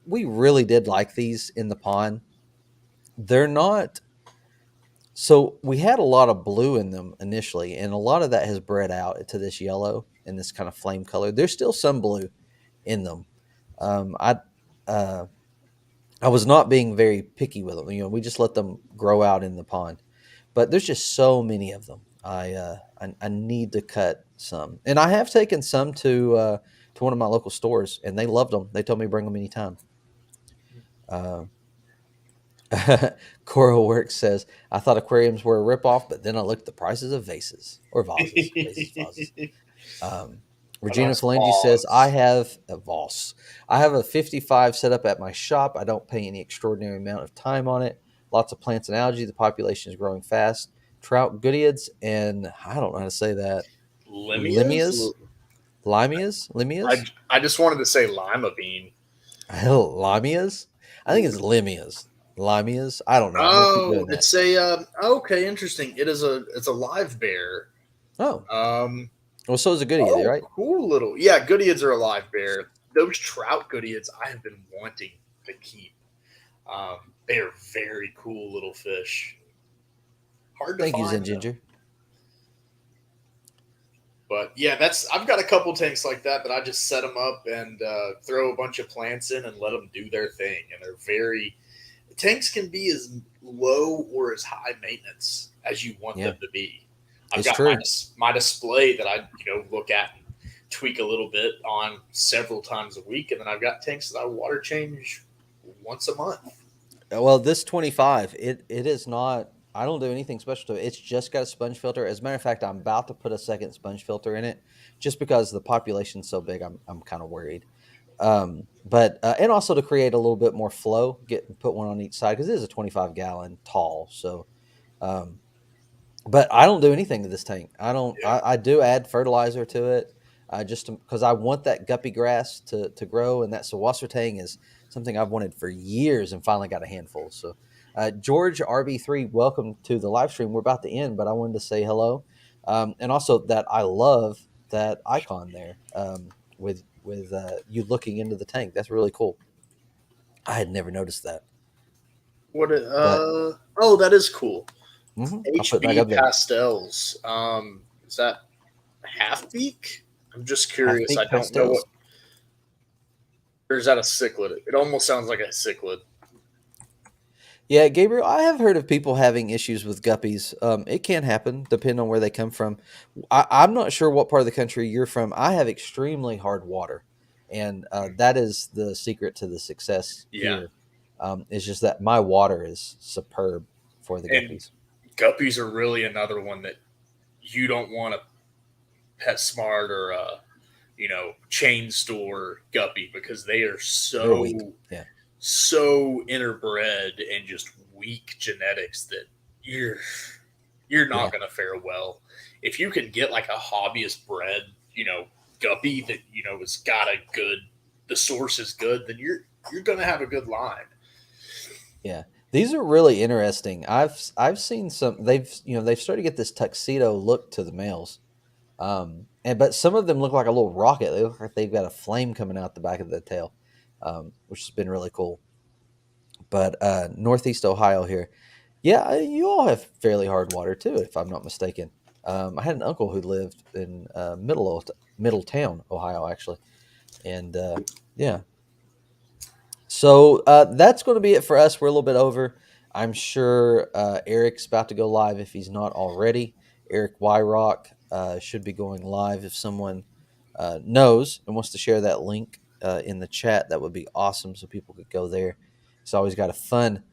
we really did like these in the pond. They're not. So we had a lot of blue in them initially, and a lot of that has bred out to this yellow and this kind of flame color. There's still some blue in them. Um, I uh, I was not being very picky with them. We just let them grow out in the pond. But there's just so many of them. I need to cut some, and I have taken some to one of my local stores, and they loved them. They told me bring them anytime. Uh, Coral Works says I thought aquariums were a ripoff, but then I looked at the prices of vases or vases, vases. Um, A Regina nice Phalange says, I pause. have a Voss. I have a 55 set up at my shop. I don't pay any extraordinary amount of time on it. Lots of plants and algae. The population is growing fast. Trout, goodeids, and I don't know how to say that. Limias? Limias? Limias? Limias? I just wanted to say lima bean. Limias? I think it's limias. Limias? I don't know. I'm going to keep Oh, doing that. it's a okay, interesting. It's a live bear. Oh, Um, well, so is a goodie, oh, right? cool little. Yeah, goodeids are a live bear. Those trout goodeids I have been wanting to keep. They are very cool little fish. Hard to Thank you, Zen find though. Ginger. But yeah, that's I've got a couple tanks like that I just set them up and throw a bunch of plants in and let them do their thing. And they're very tanks can be as low or as high maintenance as you want Yeah, them to be. I've it's got my true. my display that I look at and tweak a little bit on several times a week, and then I've got tanks that I water change once a month. Well, this 25, it is not. I don't do anything special to it. It's just got a sponge filter. As a matter of fact, I'm about to put a second sponge filter in it, just because the population's so big. I'm kind of worried. But and also to create a little bit more flow, put one on each side because it is a 25-gallon tall. So, um, but I don't do anything to this tank. I don't. Yeah, I do add fertilizer to it, just because I want that guppy grass to grow, and that Sawasser tang is something I've wanted for years, and finally got a handful. So, George RB3, welcome to the live stream. We're about to end, but I wanted to say hello, and also that I love that icon there, with you looking into the tank. That's really cool. I had never noticed that, what? but Oh, that is cool. I'll put it back HB up there. pastels. Is that half beak? I'm just Half curious. I beak don't know what. pastels. Or is that a cichlid? It almost sounds like a cichlid. Yeah, Gabriel, I have heard of people having issues with guppies. It can happen depending on where they come from. I'm not sure what part of the country you're from. I have extremely hard water, and that is the secret to the success Yeah, here. It's just that my water is superb for the and guppies. guppies are really another one that you don't want to pet smart or chain store guppy because they are They're weak. Yeah, so interbred and just weak genetics that you're you're not yeah, going to fare well. If you can get like a hobbyist bred, guppy that has got a good, the source is good, then you're going to have a good line. yeah. These are really interesting. I've seen some. They've started to get this tuxedo look to the males. And but some of them look like a little rocket. They look like they've got a flame coming out the back of the tail, which has been really cool. But Northeast Ohio here, yeah, you all have fairly hard water too, if I'm not mistaken. I had an uncle who lived in Middletown, Ohio, actually, and yeah, so that's going to be it for us. We're a little bit over. I'm sure Eric's about to go live if he's not already. Eric Wyrock should be going live if someone knows and wants to share that link in the chat. That would be awesome, so people could go there. It's always got a fun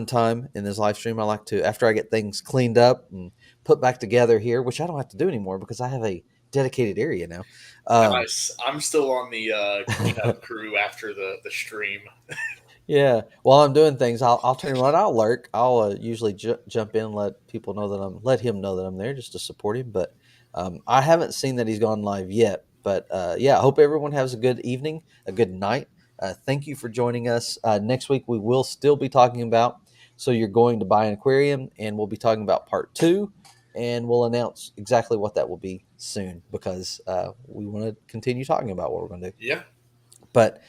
time in this live stream. I like to after I get things cleaned up and put back together here, which I don't have to do anymore because I have a dedicated area now. Um, Nice. I'm still on the cleanup crew after the stream. Yeah, while I'm doing things, I'll turn around. I'll lurk. I'll usually jump in, let him know that I'm there, just to support him. But I haven't seen that he's gone live yet. But yeah, I hope everyone has a good evening, a good night. Thank you for joining us. Next week we will still be talking about So you're going to buy an aquarium, and we'll be talking about part 2, and we'll announce exactly what that will be soon because we want to continue talking about what we're going to do. Yeah. But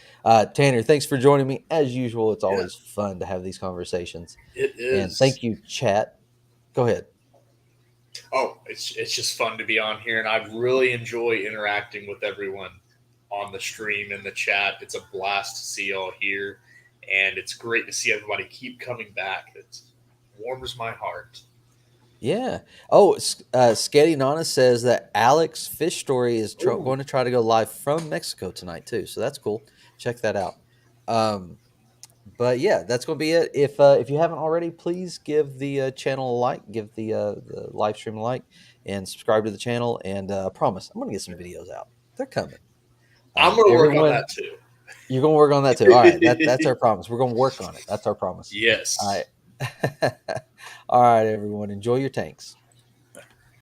Tanner, thanks for joining me. As usual, it's Yeah. always fun to have these conversations. It And is. thank you, chat. Go ahead. Oh, it's just fun to be on here, and I really enjoy interacting with everyone on the stream and the chat. It's a blast to see y'all here, and it's great to see everybody keep coming back. It warms my heart. Yeah. Oh, Sketty Nana says that Alex Fish Story is Ooh, going to try to go live from Mexico tonight too. So that's cool. Check that out. Um, but yeah, that's going to be it. If you haven't already, please give the channel a like, give the live stream a like, and subscribe to the channel. And I promise, I'm going to get some videos out. They're coming. I'm gonna work on Everyone, that too. you're going to work on that too. All right, that's our promise. We're going to work on it. That's our promise. All Yes. right. All right, everyone, enjoy your tanks.